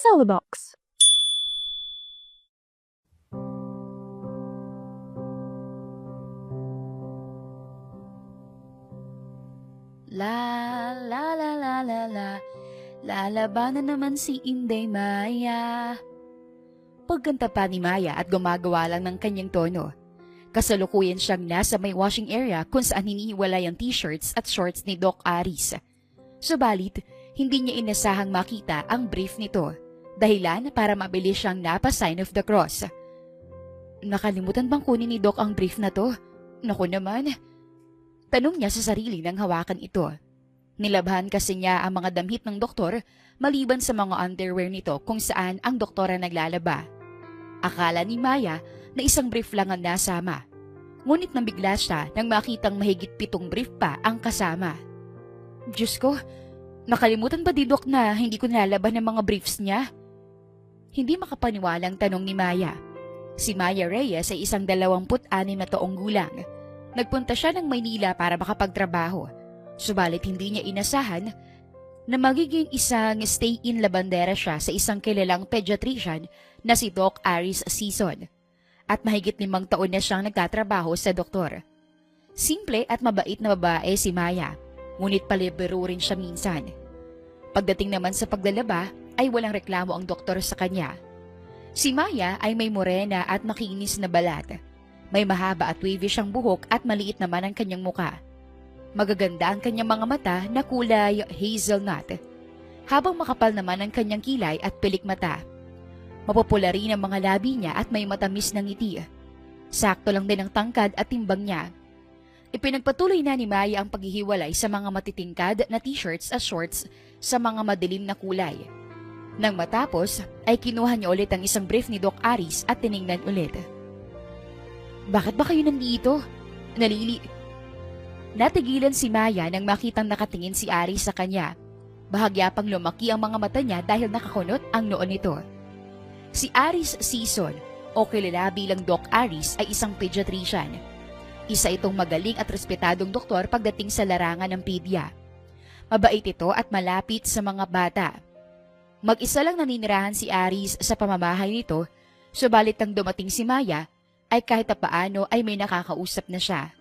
Celebox. La la la la la la, lalabanan naman si Inday Maya. Pagkanta pa ni Maya at gumagawa lang ng kanyang tono. Kasalukuyan siyang nasa may washing area kung saan hinihiwalay ang t-shirts at shorts ni Doc Aris. Subalit, hindi niya inasahang makita ang brief nito, dahilan para mabilis siyang napa-sign of the cross. Nakalimutan bang kunin ni Doc ang brief na to? Naku naman. Tanong niya sa sarili nang hawakan ito. Nilabhan kasi niya ang mga damit ng doktor maliban sa mga underwear nito kung saan ang doktora naglalaba. Akala ni Maya na isang brief lang ang nasama. Ngunit nabigla siya nang makitang mahigit 7 brief pa ang kasama. Diyos ko, nakalimutan ba di Doc na hindi ko nilalaban ng mga briefs niya? Hindi makapaniwalang tanong ni Maya. Si Maya Reyes ay isang 26 na taong gulang. Nagpunta siya ng Maynila para makapagtrabaho. Subalit hindi niya inasahan na magiging isang stay-in labandera siya sa isang kilalang pediatrician na si Doc Aris Season. At mahigit 5 taon na siyang nagtatrabaho sa doktor. Simple at mabait na babae si Maya, ngunit palibero rin siya minsan. Pagdating naman sa paglalaba ay walang reklamo ang doktor sa kanya. Si Maya ay may morena at makinis na balat. May mahaba at wavy siyang buhok at maliit naman ang kanyang muka. Magaganda ang kanyang mga mata na kulay hazelnut, habang makapal naman ang kanyang kilay at pilik mata. Mapupula rin ang mga labi niya at may matamis na ngiti. Sakto lang din ang tangkad at timbang niya. Ipinagpatuloy na ni Maya ang paghihiwalay sa mga matitingkad na t-shirts at shorts sa mga madilim na kulay. Nang matapos, ay kinuha niya ulit ang isang brief ni Doc Aris at tiningnan ulit. Bakit ba kayo nandito? Natigilan si Maya nang makitang nakatingin si Aris sa kanya. Bahagya pang lumaki ang mga mata niya dahil nakakunot ang noon nito. Si Aris Season, o kilala bilang Doc Aris, ay isang pediatrician. Isa itong magaling at respetadong doktor pagdating sa larangan ng pedya. Mabait ito at malapit sa mga bata. Mag-isa lang naninirahan si Aris sa pamamahay nito, subalit nang dumating si Maya, ay kahit paano ay may nakakausap na siya.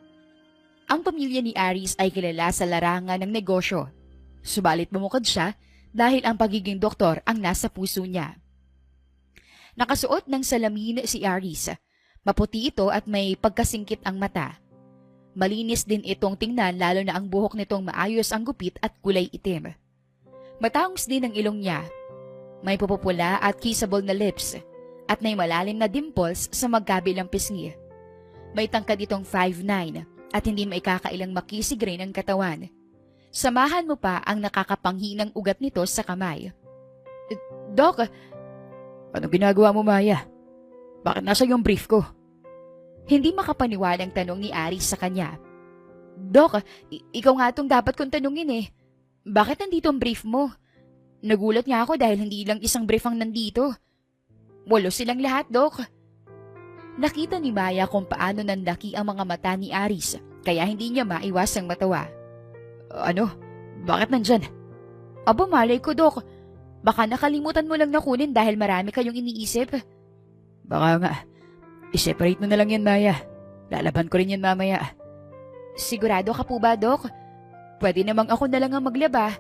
Ang pamilya ni Aris ay kilala sa larangan ng negosyo. Subalit bumukod siya dahil ang pagiging doktor ang nasa puso niya. Nakasuot ng salamin si Aris. Maputi ito at may pagkasingkit ang mata. Malinis din itong tingnan lalo na ang buhok nitong maayos ang gupit at kulay itim. Matangos din ang ilong niya. May pupupula at kissable na lips at may malalim na dimples sa magkabilang pisngi. May tangkad itong 5'9" at hindi maikakailang makisig rin ang katawan. Samahan mo pa ang nakakapanghinang ugat nito sa kamay. Doc, ano ginagawa mo, Maya? Bakit nasa yung brief ko? Hindi makapaniwalang tanong ni Aris sa kanya. Doc, ikaw nga itong dapat kong tanungin eh. Bakit nandito ang brief mo? Nagulat nga ako dahil hindi lang isang brief ang nandito. 8 silang lahat, Doc. Nakita ni Maya kung paano nandaki ang mga mata ni Aris, kaya hindi niya maiwasang matawa. Ano? Bakit nandyan? Aba, malay ko, Doc. Baka nakalimutan mo lang na kunin dahil marami kayong iniisip. Baka nga. I-separate mo na lang yan, Maya. Lalaban ko rin yan mamaya. Sigurado ka po ba, Doc? Pwede namang ako na lang ang maglaba.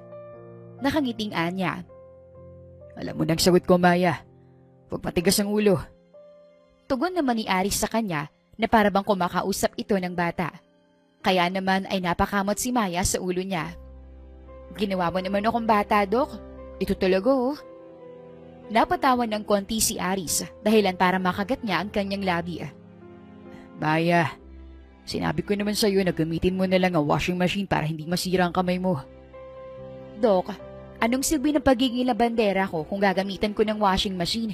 Nakangiting niya. Alam mo nang sagot ko, Maya. Huwag matigas ang ulo. Tugon naman ni Aris sa kanya na parabang kumakausap ito ng bata. Kaya naman ay napakamot si Maya sa ulo niya. Ginawa mo naman akong bata, Doc. Ito talaga, oh. Napatawan ng konti si Aris dahilan para makagat niya ang kanyang labi. Maya, sinabi ko naman sa iyo na gamitin mo na lang ang washing machine para hindi masira ang kamay mo. Doc, anong silbi ng pagiging labandera ko kung gagamitan ko ng washing machine?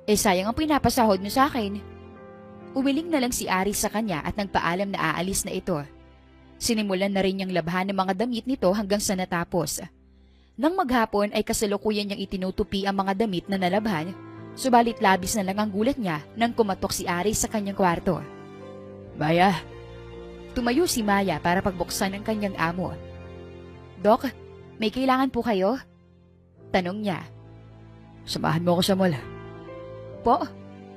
Eh sayang ang pinapasahod mo sa akin. Umiling na lang si Aris sa kanya at nagpaalam na aalis na ito. Sinimulan na rin niyang labhan ng mga damit nito hanggang sa natapos. Nang maghapon ay kasalukuyan niyang itinutupi ang mga damit na nalabhan, subalit labis na lang ang gulat niya nang kumatok si Aris sa kanyang kwarto. Maya. Tumayo si Maya para pagbuksan ng kanyang amo. Doc, may kailangan po kayo? Tanong niya. Samahan mo ako sa mall. Po?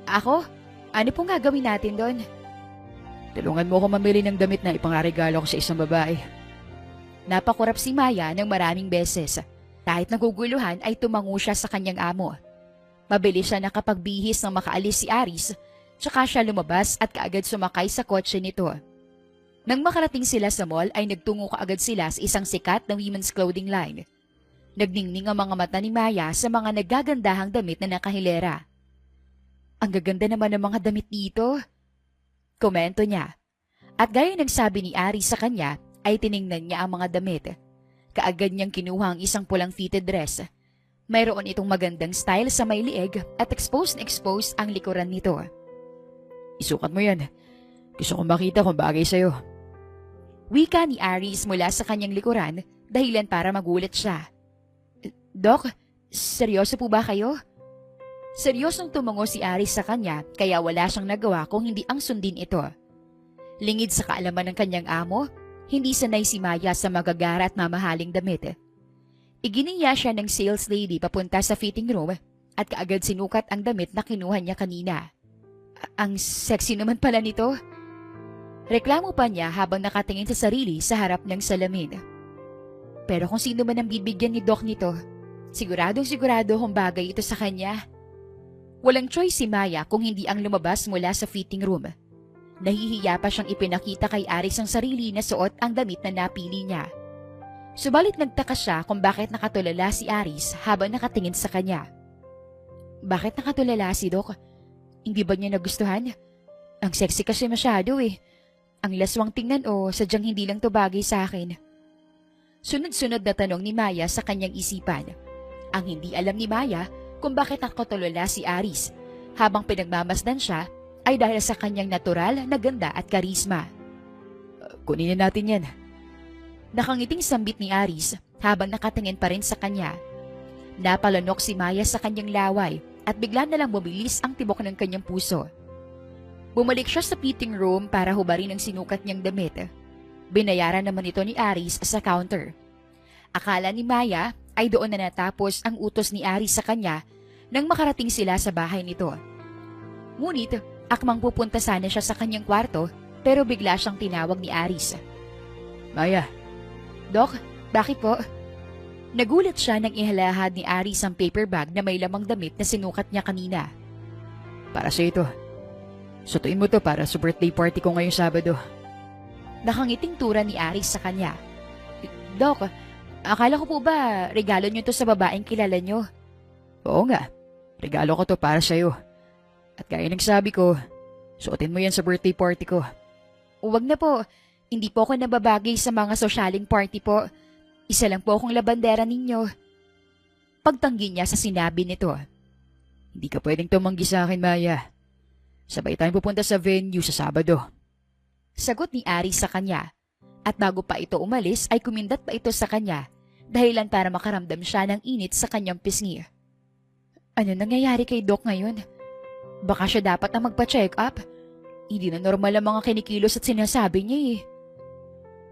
Ako? Ano pong gagawin natin doon? Tulungan mo ako mamili ng damit na ipangaregalo ko sa isang babae. Napakurap si Maya ng maraming beses. Kahit naguguluhan ay tumango siya sa kanyang amo. Mabilis siya nakapagbihis nang makaalis si Aris, tsaka siya lumabas at kaagad sumakay sa kotse nito. Nang makarating sila sa mall ay nagtungo kaagad sila sa isang sikat na women's clothing line. Nagningning ang mga mata ni Maya sa mga nagagandahang damit na nakahilera. Ang gaganda naman ng mga damit dito, komento niya. At gaya ng sabi ni Aris sa kanya, ay tiningnan niya ang mga damit. Kaagad niyang kinuha ang isang pulang fitted dress. Mayroon itong magandang style sa may lieg at exposed na exposed ang likuran nito. Isukat mo yan. Gusto kong makita kung bagay sa'yo. Wika ni Aris mula sa kanyang likuran dahilan para magulat siya. Dok, seryoso po ba kayo? Seryosong tumango si Aris sa kanya kaya wala siyang nagawa kung hindi ang sundin ito. Lingid sa kaalaman ng kanyang amo, hindi sanay si Maya sa magagara at mamahaling damit. Iginiya siya ng sales lady papunta sa fitting room at kaagad sinukat ang damit na kinuha niya kanina. Ang sexy naman pala nito. Reklamo pa niya habang nakatingin sa sarili sa harap ng salamin. Pero kung sino man ang bibigyan ni Doc nito, siguradong sigurado kung bagay ito sa kanya. Walang choice si Maya kung hindi ang lumabas mula sa fitting room. Nahihiya pa siyang ipinakita kay Aris ang sarili na suot ang damit na napili niya. Subalit nagtaka siya kung bakit nakatulala si Aris habang nakatingin sa kanya. Bakit nakatulala si Doc? Hindi ba niya nagustuhan? Ang sexy kasi masyado eh. Ang laswang tingnan o sadyang hindi lang to bagay sa akin. Sunod-sunod na tanong ni Maya sa kanyang isipan. Ang hindi alam ni Maya kung bakit nakatulala si Aris habang pinagmamasdan siya ay dahil sa kanyang natural na ganda at karisma. Kunin na natin yan. Nakangiting sambit ni Aris habang nakatingin pa rin sa kanya. Napalanok si Maya sa kanyang laway at bigla na lang bumilis ang tibok ng kanyang puso. Bumalik siya sa fitting room para hubarin ang sinukat niyang damit. Binayaran naman ito ni Aris sa counter. Akala ni Maya ay doon na natapos ang utos ni Aris sa kanya nang makarating sila sa bahay nito. Ngunit, akmang pupunta sana siya sa kanyang kwarto pero bigla siyang tinawag ni Aris. Maya. Doc, bakit po? Nagulat siya nang ihalahad ni Aris ang paper bag na may lamang damit na sinukat niya kanina. Para sa ito. Sutuin mo to para sa birthday party ko ngayong Sabado. Nakangiting tura ni Aris sa kanya. Doc, akala ko po ba regalo niyo to sa babaeng kilala niyo? Oo nga. Regalo ko to para sa'yo. At gaya ng sabi ko, suotin mo yan sa birthday party ko. Huwag na po. Hindi po ako nababagay sa mga sosyaling party po. Isa lang po akong labandera ninyo. Pagtanggi niya sa sinabi nito. Hindi ka pwedeng tumanggi sa akin, Maya. Sabay tayong pupunta sa venue sa Sabado. Sagot ni Aris sa kanya. At bago pa ito umalis ay kumindat pa ito sa kanya dahilan para makaramdam siya ng init sa kanyang pisngi. Ano nangyayari kay Doc ngayon? Baka siya dapat na magpa-check up. Hindi na normal ang mga kinikilos at sinasabi niya eh.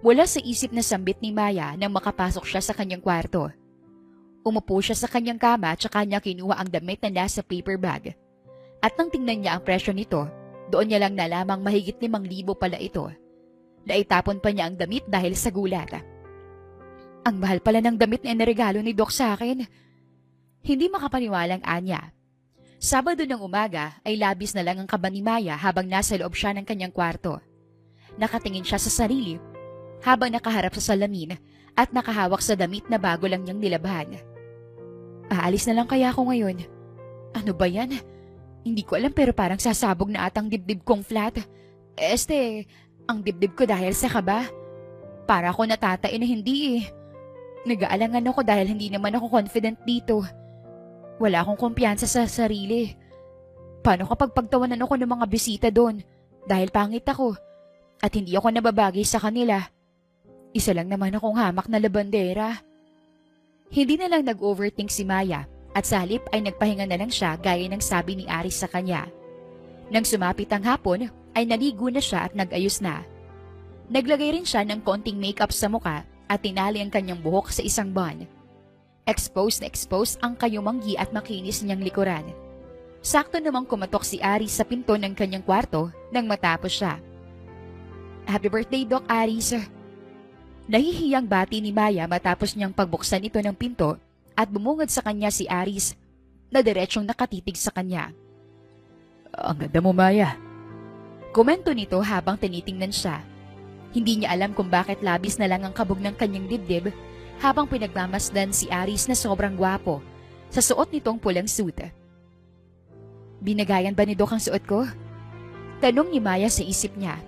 Wala sa isip na sambit ni Maya nang makapasok siya sa kanyang kwarto. Umupo siya sa kanyang kama at saka niya kinuha ang damit na nasa paper bag. At nang tingnan niya ang presyo nito, doon niya lang nalamang mahigit 5,000 pala ito. Naitapon pa niya ang damit dahil sa gulat. Ang mahal pala ng damit na iniregalo ni Doc sa akin. Hindi makapaniwalang anya. Sabado ng umaga ay labis na lang ang kaba ni Maya habang nasa loob siya ng kanyang kwarto. Nakatingin siya sa sarili habang nakaharap sa salamin at nakahawak sa damit na bago lang niyang nilabhan. Aalis na lang kaya ako ngayon. Ano ba yan? Hindi ko alam pero parang sasabog na atang dibdib kong flat. Ang dibdib ko dahil sa kaba. Para ako natatain na hindi eh. Nag-aalangan ako dahil hindi naman ako confident dito. Wala akong kumpiyansa sa sarili. Paano kapag pagtawanan ako ng mga bisita doon dahil pangit ako at hindi ako nababagay sa kanila? Isa lang naman akong hamak na labandera. Hindi na lang nag-overthink si Maya at sa halip ay nagpahinga na lang siya gaya ng sabi ni Aris sa kanya. Nang sumapit ang hapon ay naligo na siya at nag-ayos na. Naglagay rin siya ng konting makeup sa muka at tinali ang kanyang buhok sa isang bun. Exposed ang kayumanggi at makinis niyang likuran. Sakto namang kumatok si Aris sa pinto ng kanyang kwarto nang matapos siya. Happy birthday, Doc Aris. Nahihiyang bati ni Maya matapos niyang pagbuksan ito ng pinto at bumungad sa kanya si Aris na diretsyong nakatitig sa kanya. Ang ganda mo, Maya. Komento nito habang tinitingnan siya. Hindi niya alam kung bakit labis na lang ang kabog ng kanyang dibdib habang pinagmamasdan si Aris na sobrang gwapo sa suot nitong pulang suit. Binagayan ba ni Doc ang suot ko? Tanong ni Maya sa isip niya.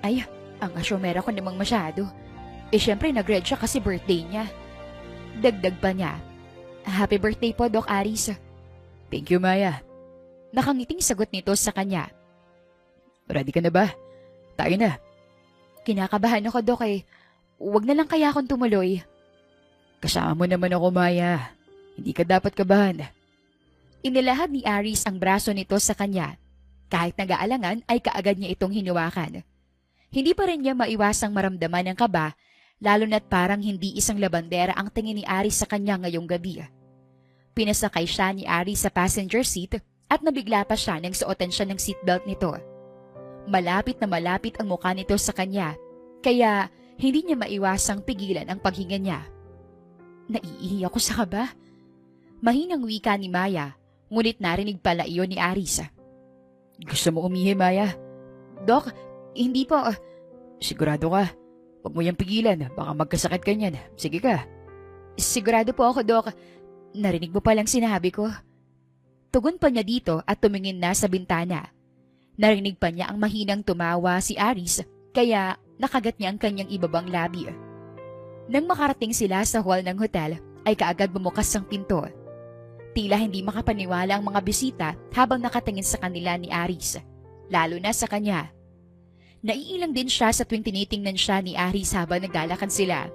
Ay, ang asyomera ko namang masyado. Syempre nag-red siya kasi birthday niya. Dagdag pa niya. Happy birthday po, Doc Aris. Thank you, Maya. Nakangiting sagot nito sa kanya. Ready ka na ba? Tayo na. Kinakabahan ako, Doc eh. Huwag na lang kaya akong tumuloy. Kasama mo naman ako, Maya. Hindi ka dapat kabahan. Inilahad ni Aris ang braso nito sa kanya. Kahit nag-aalangan ay kaagad niya itong hinawakan. Hindi pa rin niya maiwasang maramdaman ang kaba, lalo na't parang hindi isang labandera ang tingin ni Aris sa kanya ngayong gabi. Pinasakay siya ni Aris sa passenger seat at nabigla pa siya nang suotan siya ng seatbelt nito. Malapit na malapit ang mukha nito sa kanya, kaya hindi niya maiwasang pigilan ang paghinga niya. Naiihi ako sa kaba. Mahinang wika ni Maya, ngunit narinig pala iyon ni Aris. Gusto mo umihi, Maya? Doc, hindi po. Sigurado ka? Huwag mo yung pigilan, baka magkasakit ka niyan. Sige ka. Sigurado po ako, Doc. Narinig mo palang sinabi ko. Tugon pa niya dito at tumingin na sa bintana. Narinig pa niya ang mahinang tumawa si Aris, kaya nakagat niya ang kanyang ibabang labi. Nang makarating sila sa hall ng hotel, ay kaagad bumukas ang pinto. Tila hindi makapaniwala ang mga bisita habang nakatingin sa kanila ni Aris, lalo na sa kanya. Naiilang din siya sa tuwing tinitingnan siya ni Aris habang naglalakad sila.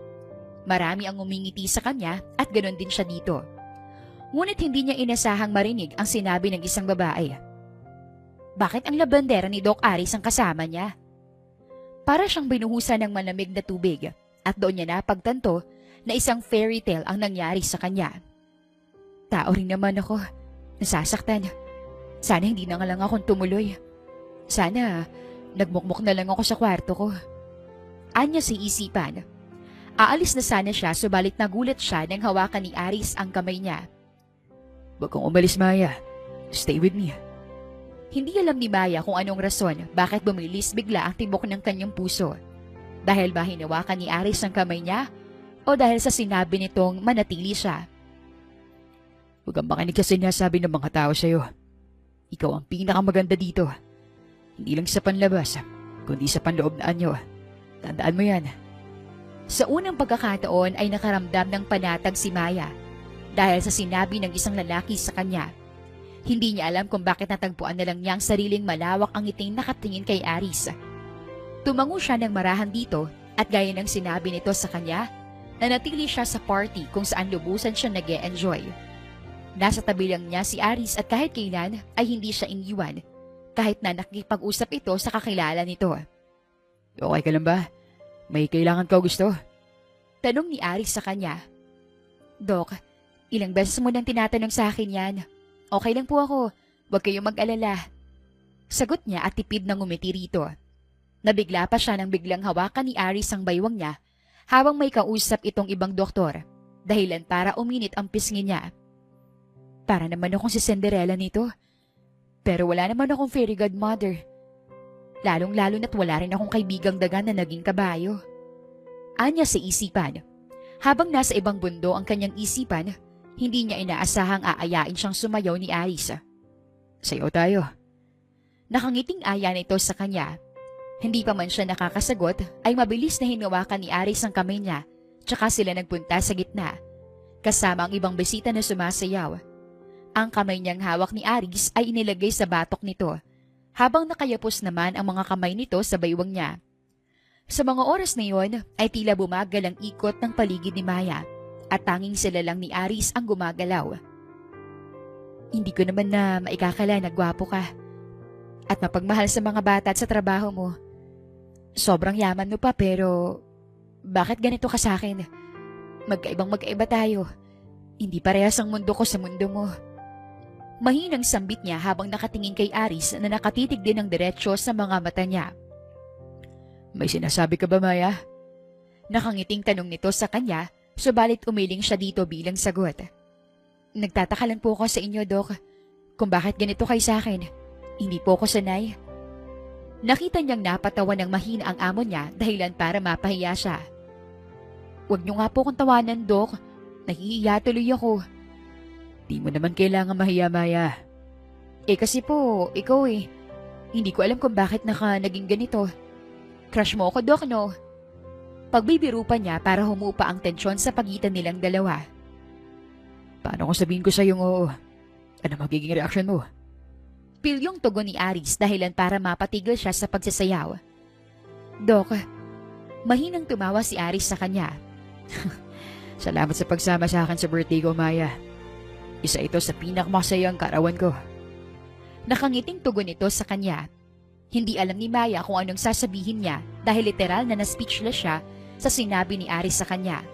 Marami ang umingiti sa kanya at ganoon din siya dito. Ngunit hindi niya inasahang marinig ang sinabi ng isang babae. Bakit ang labandera ni Doc Aris ang kasama niya? Para siyang binuhusan ng malamig na tubig at doon niya napagtanto na isang fairy tale ang nangyari sa kanya. Tao rin naman ako. Nasasaktan. Sana hindi na nga lang akong tumuloy. Sana nagmukmuk na lang ako sa kwarto ko. Anya sa isipan. Aalis na sana siya subalit nagulat siya nang hawakan ni Aris ang kamay niya. Huwag kang umalis, Maya. Stay with me. Hindi alam ni Maya kung anong rason bakit bumilis bigla ang tibok ng kanyang puso. Dahil ba hinawakan ni Aris ang kamay niya o dahil sa sinabi nitong manatili siya? Huwag kang makinig sa sinasabi ng mga tao sa'yo. Ikaw ang pinakamaganda dito. Hindi lang sa panlabas, kundi sa panloob na anyo. Tandaan mo yan. Sa unang pagkakataon ay nakaramdam ng panatag si Maya dahil sa sinabi ng isang lalaki sa kanya. Hindi niya alam kung bakit natagpuan na lang niya ang sariling malawak ang ngiting nakatingin kay Aris. Tumango siya ng marahan dito at gaya ng sinabi nito sa kanya, nanatili siya sa party kung saan lubusan siya nag-e-enjoy. Nasa tabi lang niya si Aris at kahit kailan ay hindi siya iniwan, kahit na nakikipag-usap ito sa kakilala nito. Okay ka lang ba? May kailangan ka gusto? Tanong ni Aris sa kanya. Doc, ilang beses mo nang tinatanong sa akin yan. Okay lang po ako, huwag kayong mag-alala. Sagot niya at tipid na ngumiti rito. Nabigla pa siya nang biglang hawakan ni Aris ang baywang niya habang may kausap itong ibang doktor, dahilan para uminit ang pisngi niya. Para naman akong si Cinderella nito. Pero wala naman akong fairy godmother. Lalong-lalo na't wala rin akong kaibigang daga na naging kabayo. Anya sa isipan. Habang nasa ibang bundo ang kanyang isipan, hindi niya inaasahang aayain siyang sumayaw ni Aris. Sayaw tayo. Nakangiting aya nito sa kanya. Hindi pa man siya nakakasagot ay mabilis na hinawakan ni Aris ang kamay niya, tsaka sila nagpunta sa gitna, kasama ang ibang bisita na sumasayaw. Ang kamay niyang hawak ni Aris ay inilagay sa batok nito, habang nakayapos naman ang mga kamay nito sa baywang niya. Sa mga oras na iyon ay tila bumagal ang ikot ng paligid ni Maya at tanging sila lang ni Aris ang gumagalaw. Hindi ko naman na maikakala na gwapo ka at mapagmahal sa mga bata at sa trabaho mo. Sobrang yaman mo pa pero bakit ganito ka sa akin? Magkaibang magkaiba tayo. Hindi parehas ang mundo ko sa mundo mo. Mahinang sambit niya habang nakatingin kay Aris na nakatitig din ng diretsyo sa mga mata niya. May sinasabi ka ba, Maya? Nakangiting tanong nito sa kanya, subalit umiling siya dito bilang sagot. Nagtataka lang po ako sa inyo, Dok, kung bakit ganito kayo sa akin. Hindi po ako sanay. Nakita niyang napatawa ng mahina ang amo niya dahilan para mapahiya siya. Huwag niyo nga po kong tawanan, Dok. Nahihiya tuloy ako. Di mo naman kailangan mahiya, Maya. Kasi po, ikaw hindi ko alam kung bakit naging ganito. Crush mo ako, Dok, no? Pagbibiro pa niya para humupa ang tensyon sa pagitan nilang dalawa. Paano kung sabihin ko sa'yo oo? Ano magiging reaksyon mo? Pilyong tugon ni Aris dahilan para mapatigil siya sa pagsasayaw. Dok, mahinang tumawa si Aris sa kanya. Salamat sa pagsama sa akin sa birthday ko, Maya. Isa ito sa pinakamasayang karawan ko. Nakangiting tugon ito sa kanya. Hindi alam ni Maya kung anong sasabihin niya dahil literal na na-speechless siya sa sinabi ni Aris sa kanya.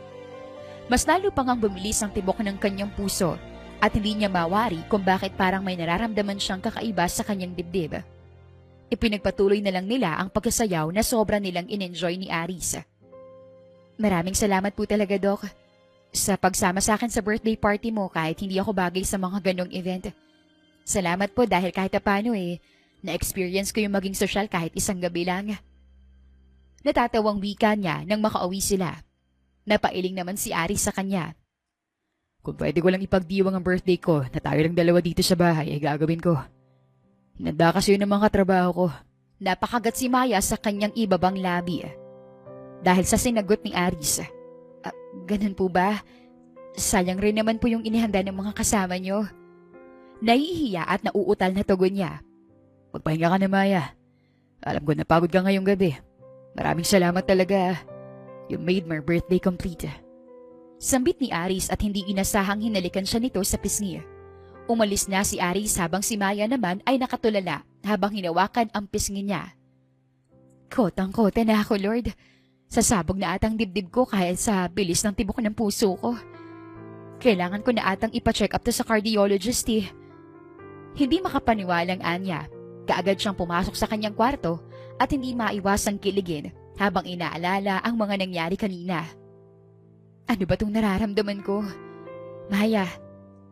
Mas lalo pang ang bumilis ang tibok ng kanyang puso at hindi niya mawari kung bakit parang may nararamdaman siyang kakaiba sa kanyang dibdib. Ipinagpatuloy na lang nila ang pagkasayaw na sobra nilang in-enjoy ni Aris. Maraming salamat po talaga, Doc, sa pagsama sa akin sa birthday party mo kahit hindi ako bagay sa mga ganong event. Salamat po dahil kahit paano na-experience ko yung maging sosyal kahit isang gabi lang. Natatawang wika niya nang makauwi sila. Napailing naman si Aris sa kanya. Kung pwede ko lang ipagdiwang ang birthday ko na tayo lang dalawa dito sa bahay ay gagawin ko. Hinanda kasi yun ang mga katrabaho ko. Napakagat si Maya sa kanyang ibabang labi. Dahil sa sinagot ni Aris. Ganun po ba? Sayang rin naman po yung inihanda ng mga kasama nyo. Nahihiya at nauutal na tugon niya. Magpahinga ka na, Maya. Alam ko napagod ka ngayong gabi. Maraming salamat talaga. You made my birthday complete. Sambit ni Aris at hindi inasahang hinalikan siya nito sa pisngi. Umalis na si Aris habang si Maya naman ay nakatulala habang hinawakan ang pisngi niya. Kotang-kota na ako, Lord. Sasabog na atang dibdib ko kahit sa bilis ng tibok ng puso ko. Kailangan ko na atang ipa-check up to sa cardiologist Hindi makapaniwalang anya. Kaagad siyang pumasok sa kanyang kwarto at hindi maiwasang kiligin habang inaalala ang mga nangyari kanina. Ano ba itong nararamdaman ko? Maya,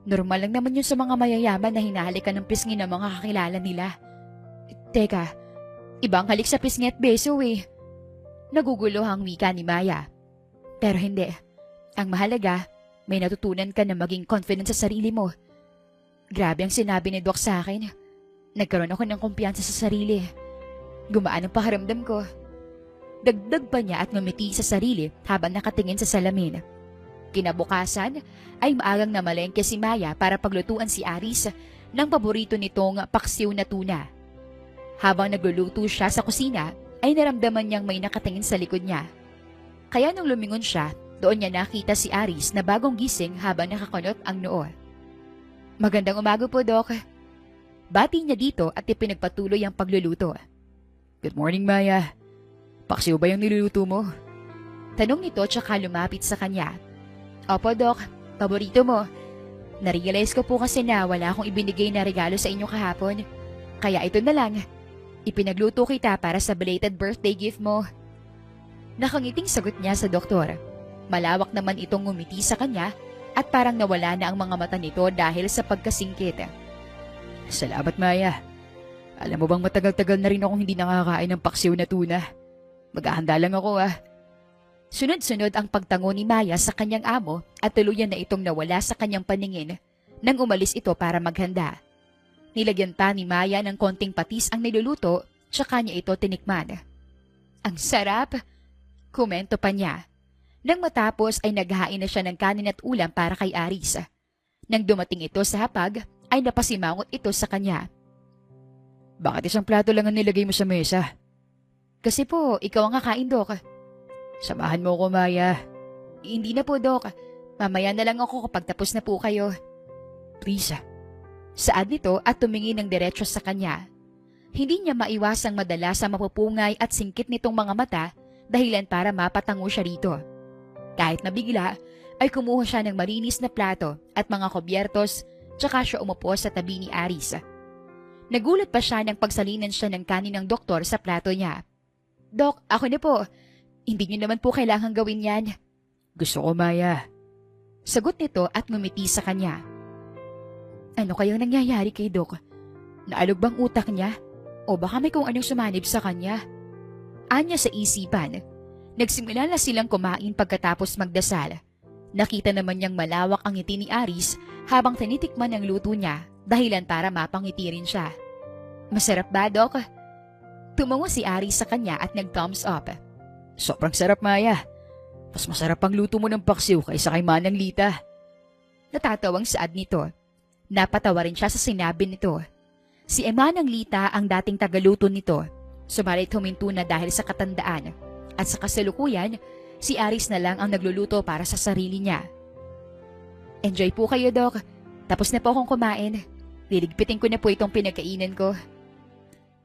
normal lang naman yun sa mga mayayaman na hinahalikan ng pisngi ng mga kakilala nila. Teka, ibang halik sa pisngi at beso Nagugulo ang wika ni Maya. Pero hindi. Ang mahalaga, may natutunan ka na maging confident sa sarili mo. Grabe ang sinabi ni Doc sa akin. Nagkaroon ako ng kumpiyansa sa sarili. Gumaan ang pakiramdam ko. Dagdag pa niya at ngumiti sa sarili habang nakatingin sa salamin. Kinabukasan ay maagang namalengke si Maya para paglutuan si Aris ng paborito nitong paksiw na tuna. Habang nagluluto siya sa kusina, ay naramdaman niyang may nakatingin sa likod niya. Kaya nung lumingon siya, doon niya nakita si Aris na bagong gising habang nakakunot ang noo. Magandang umaga po, Doc. Bati niya dito at ipinagpatuloy ang pagluluto. Good morning, Maya. Paksiw ba yung niluluto mo? Tanong nito tsaka lumapit sa kanya. Opo, Doc. Paborito mo. Narealize ko po kasi na wala akong ibinigay na regalo sa inyo kahapon. Kaya ito na lang. Ipinagluto kita para sa belated birthday gift mo. Nakangiting sagot niya sa doktor. Malawak naman itong ngumiti sa kanya at parang nawala na ang mga mata nito dahil sa pagkasingkit. Salamat, Maya. Alam mo bang matagal-tagal na rin akong hindi nakakain ng paksiw na tuna. Maghahanda lang ako Sunod-sunod ang pagtango ni Maya sa kanyang amo at tuluyan na itong nawala sa kanyang paningin nang umalis ito para maghanda. Nilagyan pa ni Maya ng konting patis ang niluluto tsaka niya ito tinikman. Ang sarap! Komento pa niya. Nang matapos ay naghain na siya ng kanin at ulam para kay Aris. Nang dumating ito sa hapag ay napasimangot ito sa kanya. Bakit isang plato lang ang nilagay mo sa mesa? Kasi po, ikaw ang kakain, Doc. Samahan mo ko, Maya. Hindi na po, Doc. Mamaya na lang ako kapag tapos na po kayo. Please. Saad nito at tumingin ng diretso sa kanya. Hindi niya maiwasang madala sa mapupungay at singkit nitong mga mata dahilan para mapatango siya rito. Kahit nabigla, ay kumuha siya ng malinis na plato at mga kubyertos tsaka siya umupo sa tabi ni Aris. Nagulat pa siya nang pagsalinan siya ng kanin ng doktor sa plato niya. "Dok, ako na po. Hindi niyo naman po kailangang gawin yan." Gusto ko, Maya. Sagot nito at ngumiti sa kanya. "Ano kayang nangyayari kay Doc? Naalog bang utak niya? O baka may kung anong sumanib sa kanya?" Anya sa isipan. Nagsimula na silang kumain pagkatapos magdasal. Nakita naman niyang malawak ang ngiti ni Aris habang tinitikman ang luto niya, dahilan para mapangiti rin siya. "Masarap ba, Doc?" Tumungo si Aris sa kanya at nag-thumbs up. Sobrang sarap, Maya. Mas masarap ang luto mo ng paksiw kaysa kay Manang Lita. Natatawang saad nito. Napatawa rin siya sa sinabi nito. Si Manang Lita ang dating tagaluto nito, subalit huminto na dahil sa katandaan. At sa kasalukuyan, si Aris na lang ang nagluluto para sa sarili niya. "Enjoy po kayo, Doc. Tapos na po akong kumain. Liligpitin ko na po itong pinagkainan ko."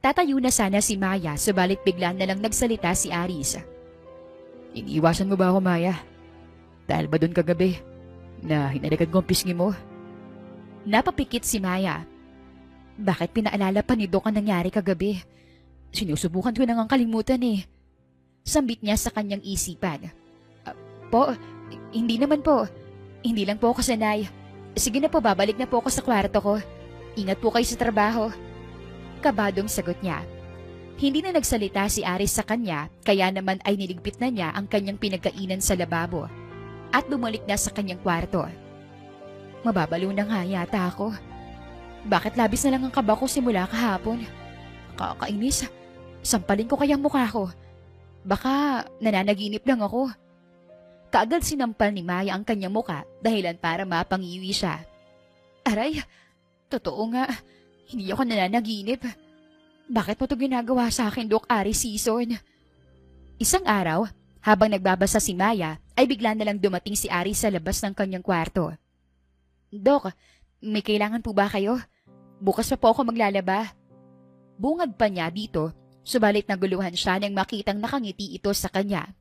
Tatayo na sana si Maya, subalit bigla na lang nagsalita si Aris. Iniiwasan mo ba ako, Maya? Dahil ba doon kagabi na hinalikan ko ang pisngi mo? Napapikit si Maya. "Bakit pinaalala pa ni Doc ang nangyari kagabi? Sinusubukan ko nang kalimutan eh." Sambit niya sa kanyang isipan. Po, hindi naman po. Hindi lang po ako sanay. Sige na po, babalik na po ako sa kwarto ko. Ingat po kayo sa trabaho." Kabadong sagot niya. Hindi na nagsalita si Aris sa kanya, kaya naman ay niligpit na niya ang kanyang pinagkainan sa lababo at bumalik na sa kanyang kwarto. Mababalo na nga yata ako. Bakit labis na lang ang kaba ko simula kahapon? Kakainis. Sampalin ko kaya mukha ko. Baka nananaginip lang ako. Kaagad sinampal ni Maya ang kanyang muka dahilan para mapangiwi siya. "Aray, totoo nga. Hindi ako nananaginip. Bakit mo ito ginagawa sa akin, Doc Aris Season?" Isang araw, habang nagbabasa si Maya, ay bigla na lang dumating si Aris sa labas ng kanyang kwarto. "Doc, may kailangan po ba kayo? Bukas pa po ako maglalaba." Bungad pa niya dito, subalit naguluhan siya nang makitang nakangiti ito sa kanya.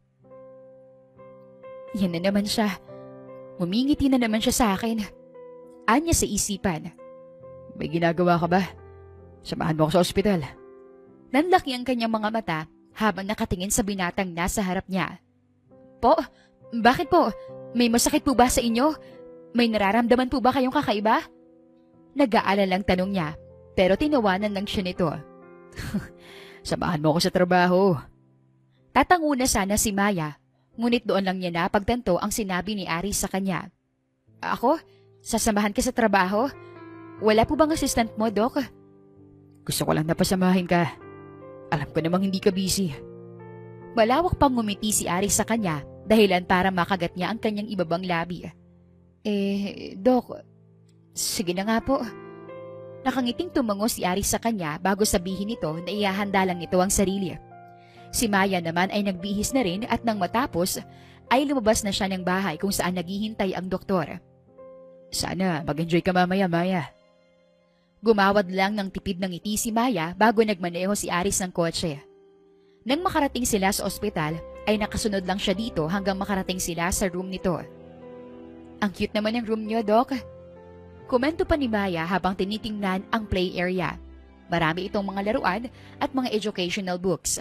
Yan na naman siya. Humingiti na naman siya sa akin. Anya sa isipan. May ginagawa ka ba? Samahan mo ako sa ospital. Nanlaki ang kanyang mga mata habang nakatingin sa binatang nasa harap niya. "Po? Bakit po? May masakit po ba sa inyo? May nararamdaman po ba kayong kakaiba?" Nag-aalalang tanong niya, pero tinawanan lang siya nito. Samahan mo ako sa trabaho. Tatango na sana si Maya, ngunit doon lang niya napagtanto ang sinabi ni Aris sa kanya. "Ako? Sasamahan ka sa trabaho? Wala po bang assistant mo, Doc?" Gusto ko lang napasamahin ka. Alam ko namang hindi ka busy. Malawak pang ngumiti si Aris sa kanya dahilan para makagat niya ang kanyang ibabang labi. Doc, sige na nga po." Nakangiting tumango si Aris sa kanya bago sabihin nito na ihahanda lang nito ang sarili. Si Maya naman ay nagbihis na rin at nang matapos ay lumabas na siya ng bahay kung saan naghihintay ang doktor. Sana mag-enjoy ka mamaya, Maya. Gumawad lang ng tipid ng ngiti si Maya bago nagmaneho si Aris ng kotse. Nang makarating sila sa ospital, ay nakasunod lang siya dito hanggang makarating sila sa room nito. "Ang cute naman ng room niyo, Doc." Komento pa ni Maya habang tinitingnan ang play area. Marami itong mga laruan at mga educational books.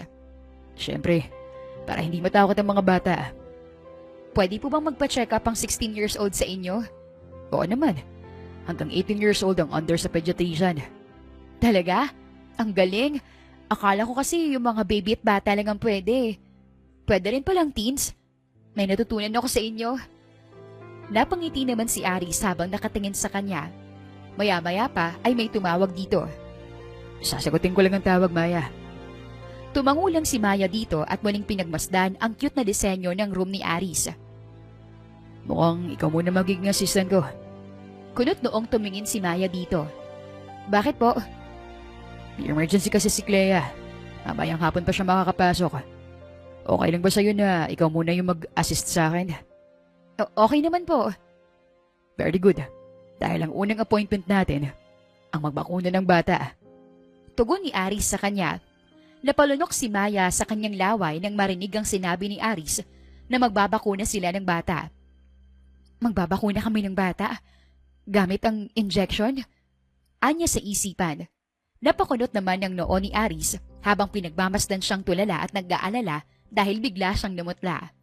Siyempre, para hindi matakot ang mga bata. "Pwede po bang magpa-check up ang 16 years old sa inyo?" Oo naman. Hanggang 18 years old ang under sa pediatrician. "Talaga? Ang galing. Akala ko kasi yung mga baby at bata lang ang pwede. Pwede rin palang teens. May natutunan ako sa inyo." Napangiti naman si Aris habang nakatingin sa kanya. Maya-maya pa ay may tumawag dito. Sasagutin ko lang ang tawag, Maya. Tumango lang si Maya dito at muling pinagmasdan ang cute na disenyo ng room ni Aris. Mukhang ikaw muna magiging assistant ko. Kunot noong tumingin si Maya dito. "Bakit po?" May emergency kasi si Clea. Mamayang hapon pa siya makakapasok. Okay lang ba sa'yo na ikaw muna yung mag-assist sa akin? Okay naman po. Very good. Dahil ang unang appointment natin, ang magbakuna ng bata. Tugon ni Aris sa kanya. Napalunok si Maya sa kanyang laway nang marinig ang sinabi ni Aris na magbabakuna sila ng bata. Magbabakuna kami ng bata. Gamit ang injection? Anya sa isipan. Napakunot naman ng noo ni Aris habang pinagmamasdan siyang tulala at nag-aalala dahil bigla siyang namutla.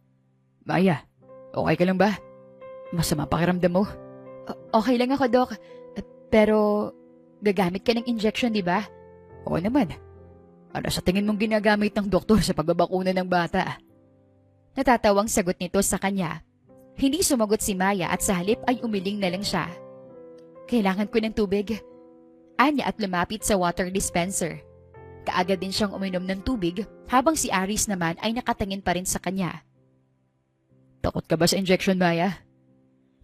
Maya, okay ka lang ba? Masama pakiramdam mo? Okay lang ako, Doc. Pero gagamit ka ng injection, di ba? Oo naman. Ano sa tingin mong ginagamit ng doktor sa pagbabakuna ng bata? Natatawang sagot nito sa kanya. Hindi sumagot si Maya at sa halip ay umiling na lang siya. Kailangan ko ng tubig. Anya at lumapit sa water dispenser. Kaagad din siyang uminom ng tubig habang si Aris naman ay nakatingin pa rin sa kanya. Takot ka ba sa injection, Maya?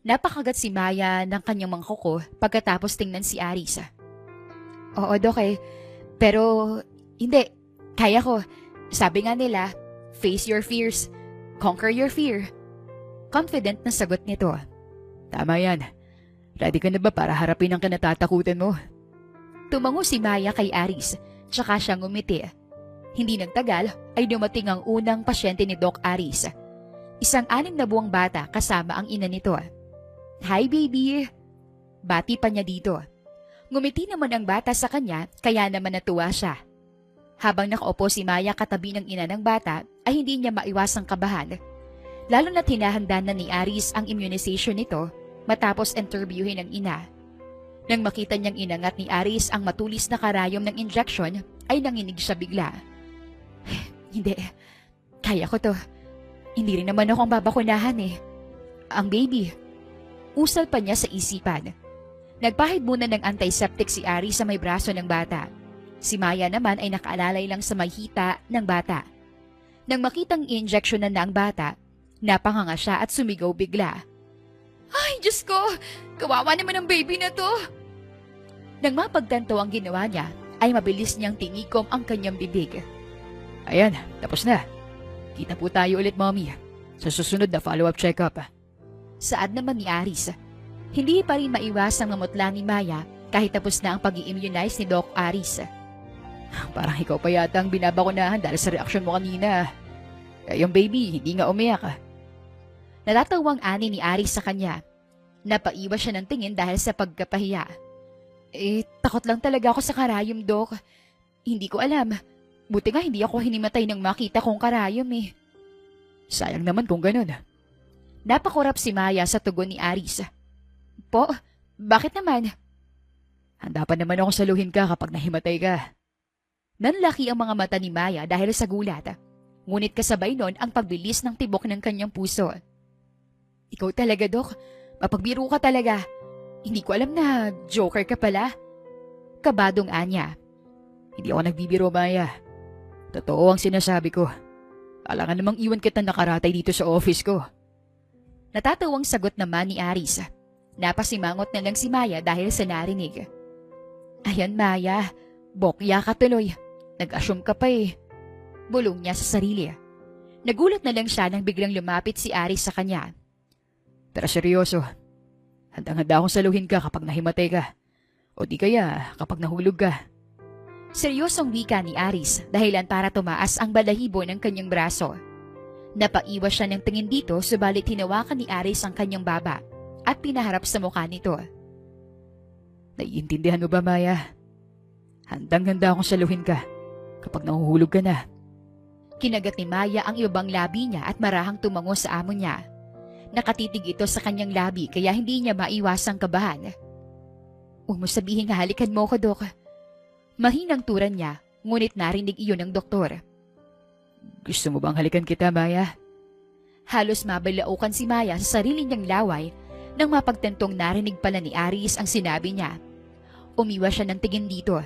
Napakagat si Maya ng kanyang mga kuko pagkatapos tingnan si Aris. Oo, Dok Pero hindi, kaya ko. Sabi nga nila, face your fears, conquer your fear. Confident na sagot nito. Tama yan. Ready ka na ba para harapin ang kinatatakutan mo? Tumango si Maya kay Aris, tsaka siya ngumiti. Hindi nagtagal ay dumating ang unang pasyente ni Doc Aris. Isang 6 na buwang bata kasama ang ina nito. Hi baby! Bati pa niya dito. Ngumiti naman ang bata sa kanya kaya naman natuwa siya. Habang nakaupo si Maya katabi ng ina ng bata ay hindi niya maiwasang kabahan. Lalo na't hinahanda na ni Aris ang immunization nito matapos interviewin ng ina. Nang makita niyang inangat ni Aris ang matulis na karayom ng injection, ay nanginig siya bigla. Hindi, kaya ko to. Hindi rin naman ako ang babakunahan Ang baby. Usal pa niya sa isipan. Nagpahid muna ng antiseptic si Aris sa may braso ng bata. Si Maya naman ay nakaalalay lang sa may hita ng bata. Nang makitang i-injection na ang bata, napanganga siya at sumigaw bigla. Ay, Diyos ko! Kawawa naman ang baby na to! Nang mapagtanto ang ginawa niya, ay mabilis niyang tinikom ang kanyang bibig. Ayan, tapos na. Kita po tayo ulit, Mommy. Sa susunod na follow-up check-up. Saad naman ni Aris. Hindi pa rin maiwasang mamutla ni Maya kahit tapos na ang pag-i-immunize ni Doc Aris. Parang ikaw pa yata ang binabakunahan dahil sa reaksyon mo kanina. Yung baby, hindi nga umiyak. Natatawang ani ni Aris sa kanya. Napaiwas siya ng tingin dahil sa pagkapahiya. Takot lang talaga ako sa karayom, Doc. Hindi ko alam. Buti nga hindi ako hinimatay nang makita kong karayom Sayang naman kung ganun. Napakurap si Maya sa tugon ni Aris. Po, bakit naman? Handa pa naman akong saluhin ka kapag nahimatay ka. Nanlaki ang mga mata ni Maya dahil sa gulat. Ngunit kasabay nun ang pagbilis ng tibok ng kanyang puso. Ikaw talaga, Doc. Mapagbiro ka talaga. Hindi ko alam na joker ka pala. Kabadong anya. Hindi ako nagbibiro, Maya. Totoo ang sinasabi ko. Alangan namang iwan kita nakaratay dito sa office ko. Natatawang sagot naman ni Aris. Napasimangot na lang si Maya dahil sa narinig. Ayan, Maya. Bokya ka tuloy. Nag-assume ka pa Bulong niya sa sarili. Nagulat na lang siya nang biglang lumapit si Aris sa kanya. Pero seryoso, handang-handa akong saluhin ka kapag nahimatay ka. O di kaya kapag nahulog ka. Seryosong wika ni Aris dahilan para tumaas ang balahibo ng kanyang braso. Napaiwas siya ng tingin dito subalit hinawakan ni Aris ang kanyang baba at pinaharap sa mukha nito. Naiintindihan mo ba, Maya? Handang-handa akong saluhin ka kapag nahuhulog ka na. Kinagat ni Maya ang ibang labi niya at marahang tumango sa amo niya. Nakatitig ito sa kanyang labi kaya hindi niya maiwasang kabahan. Huwag mo sabihin halikan mo ko, Dok. Mahinang turan niya, ngunit narinig iyon ng doktor. Gusto mo bang halikan kita, Maya? Halos mabalaukan si Maya sa sarili niyang laway nang mapagtentong narinig pala ni Aris ang sinabi niya. Umiwas siya ng tingin dito.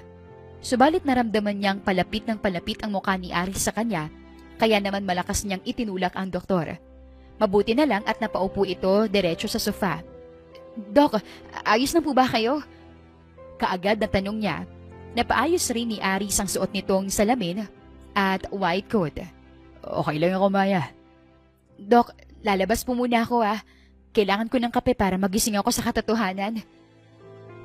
Subalit naramdaman niyang palapit ng palapit ang mukha ni Aris sa kanya, kaya naman malakas niyang itinulak ang doktor. Mabuti na lang at napaupo ito diretso sa sofa. Dok, ayos na po ba kayo? Kaagad na tanong niya. Napaayos rin ni Aris ang suot nitong salamin at white coat. Okay lang ako, Maya. Dok, lalabas po muna ako Kailangan ko ng kape para magising ako sa katotohanan.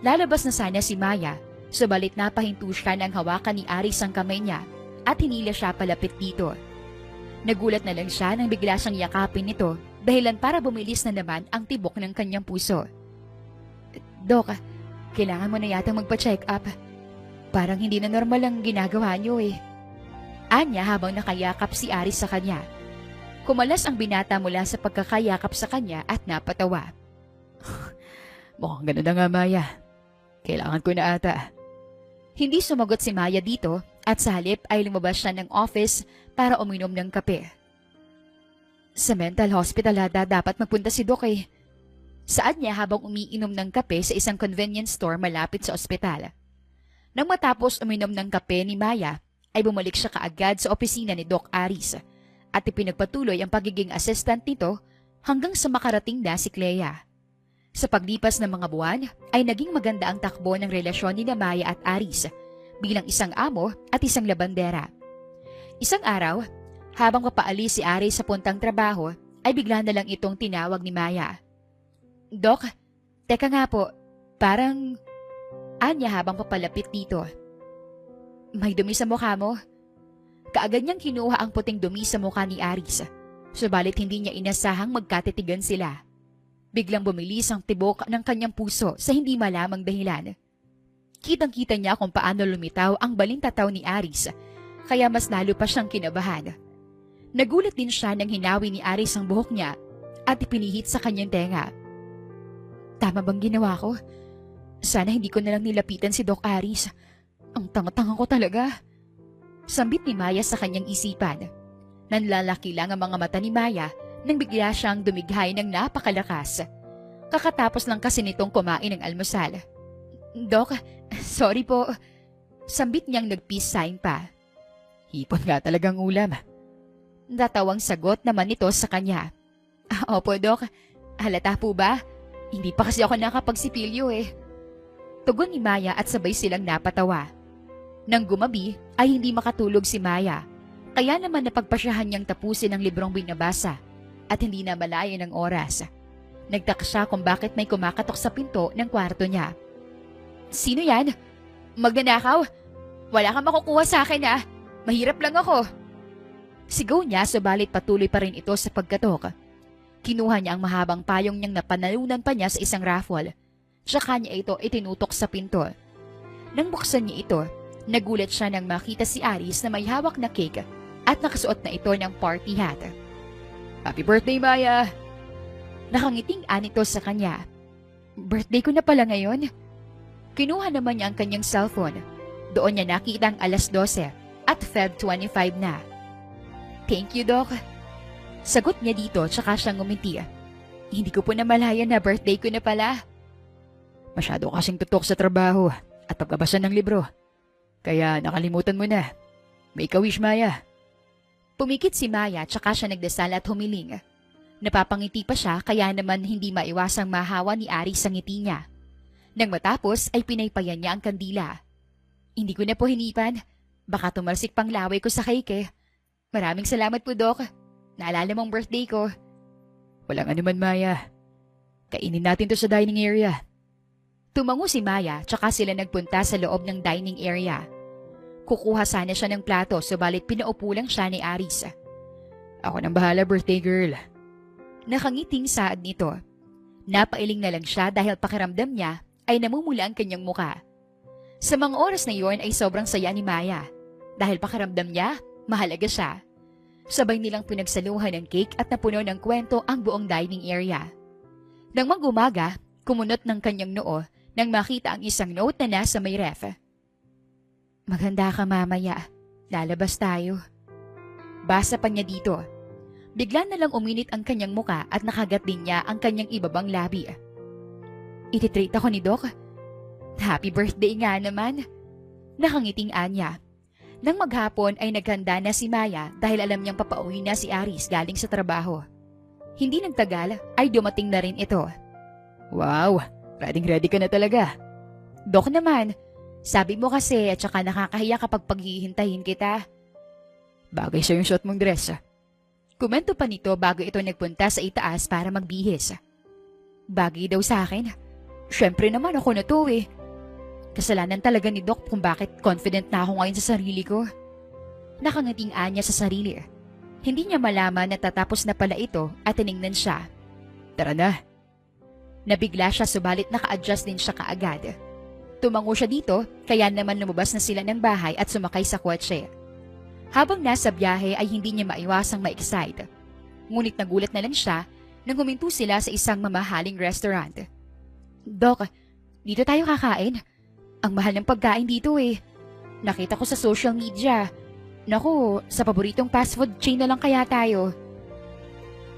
Lalabas na sana si Maya, subalit napahinto siya nang hawakan ni Aris ang kamay niya at hinila siya palapit dito. Nagulat na lang siya nang bigla siyang yakapin nito dahilan para bumilis na naman ang tibok ng kanyang puso. Dok, kailangan mo na yatang magpa-check up. Parang hindi na normal ang ginagawa niyo eh. Anya habang nakayakap si Aris sa kanya. Kumalas ang binata mula sa pagkakayakap sa kanya at napatawa. Mukhang ganun na nga, Maya. Kailangan ko na ata. Hindi sumagot si Maya dito at sa halip ay lumabas siya ng office para uminom ng kape. Sa mental hospital dapat magpunta si Doc eh. Saad niya habang umiinom ng kape sa isang convenience store malapit sa ospital. Nang matapos uminom ng kape ni Maya, ay bumalik siya kaagad sa opisina ni Doc Aris at ipinagpatuloy ang pagiging assistant nito hanggang sa makarating na si Clea. Sa paglipas ng mga buwan ay naging maganda ang takbo ng relasyon ni Maya at Aris bilang isang amo at isang labandera. Isang araw, habang papaalis si Aris sa puntang trabaho, ay bigla na lang itong tinawag ni Maya. Doc, teka nga po, parang... Anya habang papalapit dito. May dumi sa mukha mo. Kaagad niyang kinuha ang puting dumi sa mukha ni Aris, subalit hindi niya inasahang magkatitigan sila. Biglang bumilis ang tibok ng kanyang puso sa hindi malamang dahilan. Kitang-kita niya kung paano lumitaw ang balintataw ni Aris, kaya mas lalo pa siyang kinabahan. Nagulat din siya nang hinawi ni Aris ang buhok niya at ipinihit sa kanyang tenga. Tama bang ginawa ko? Sana hindi ko na lang nilapitan si Doc Aris. Ang tanga-tanga ko talaga. Sambit ni Maya sa kanyang isipan. Nanlalaki lang ang mga mata ni Maya nang bigla siyang dumighay ng napakalakas. Kakatapos lang kasi nitong kumain ng almusal. Doc, sorry po. Sambit niyang nag-peace sign pa. Hipon nga talagang ulam. Natawang sagot naman nito sa kanya. Opo, Doc. Halata po ba? Hindi pa kasi ako nakapagsipilyo eh. Tugon ni Maya at sabay silang napatawa. Nang gumabi ay hindi makatulog si Maya. Kaya naman napagpasyahan niyang tapusin ang librong binabasa at hindi na malayan ng oras. Nagtaka siya kung bakit may kumakatok sa pinto ng kwarto niya. Sino yan? Magnanakaw? Wala kang makukuha sa akin ah. Mahirap lang ako. Sigaw niya subalit patuloy pa rin ito sa pagkatok. Kinuha niya ang mahabang payong niyang napanalunan pa niya sa isang raffle. Tsaka niya ito itinutok sa pinto. Nang buksan niya ito, nagulat siya nang makita si Aris na may hawak na cake at nakasuot na ito ng party hat. Happy birthday, Maya! Nakangiting nito sa kanya. Birthday ko na pala ngayon. Kinuha naman niya ang kanyang cellphone. Doon niya nakita ang alas 12 at Feb 25 na. Thank you, Doc. Sagot niya dito tsaka siyang ngumiti. Hindi ko po namalayan na birthday ko na pala. Masyado kasing tutok sa trabaho at pagkabasa ng libro. Kaya nakalimutan mo na. May ka-wish, Maya. Pumikit si Maya tsaka siya nagdasal at humiling. Napapangiti pa siya kaya naman hindi maiwasang mahawa ni Aris sa ngiti niya. Nang matapos ay pinaypayan niya ang kandila. Hindi ko na po hinipan. Baka tumalsik pang laway ko sa cake eh. Maraming salamat po, Doc. Naalala mong birthday ko. Walang anuman, Maya. Kainin natin to sa dining area. Tumango si Maya tsaka sila nagpunta sa loob ng dining area. Kukuha sana siya ng plato subalit pinaupo lang siya ni Aris. Ako nang bahala, birthday girl. Nakangiting saad nito. Napailing na lang siya dahil pakiramdam niya ay namumula ang kanyang muka. Sa mga oras na iyon ay sobrang saya ni Maya dahil pakiramdam niya mahalaga siya. Sabay nilang pinagsaluhan ng cake at napuno ng kwento ang buong dining area. Nang mag-umaga, kumunot ng kanyang noo nang makita ang isang note na nasa may ref. Maganda ka mamaya. Lalabas tayo. Basa pa niya dito. Bigla na lang uminit ang kanyang muka at nakagat din niya ang kanyang ibabang labi. Ititreat ako ni Doc. Happy birthday nga naman. Nakangiting Anya. Nang maghapon ay naghanda na si Maya dahil alam niyang papauwi na si Aris galing sa trabaho. Hindi nagtagal ay dumating na rin ito. Wow! Ready ka na talaga. Doc naman, sabi mo kasi at saka nakakahiya kapag paghihintayin kita. Bagay sa yung suot mong dress. Komento pa nito bago ito nagpunta sa itaas para magbihis. Bagay daw sa akin. Siyempre naman ako na to eh. Kasalanan talaga ni Doc kung bakit confident na ako ngayon sa sarili ko. Nakangating Anya sa sarili. Hindi niya malaman na tatapos na pala ito at tiningnan siya. Tara na. Nabigla siya subalit naka-adjust din siya kaagad. Tumango siya dito kaya naman lumabas na sila ng bahay at sumakay sa kotse. Habang nasa biyahe ay hindi niya maiwasang ma-excite. Ngunit nagulat na lang siya nang huminto sila sa isang mamahaling restaurant. Doc, dito tayo kakain. Ang mahal ng pagkain dito eh. Nakita ko sa social media. Naku, sa paboritong fast food chain na lang kaya tayo.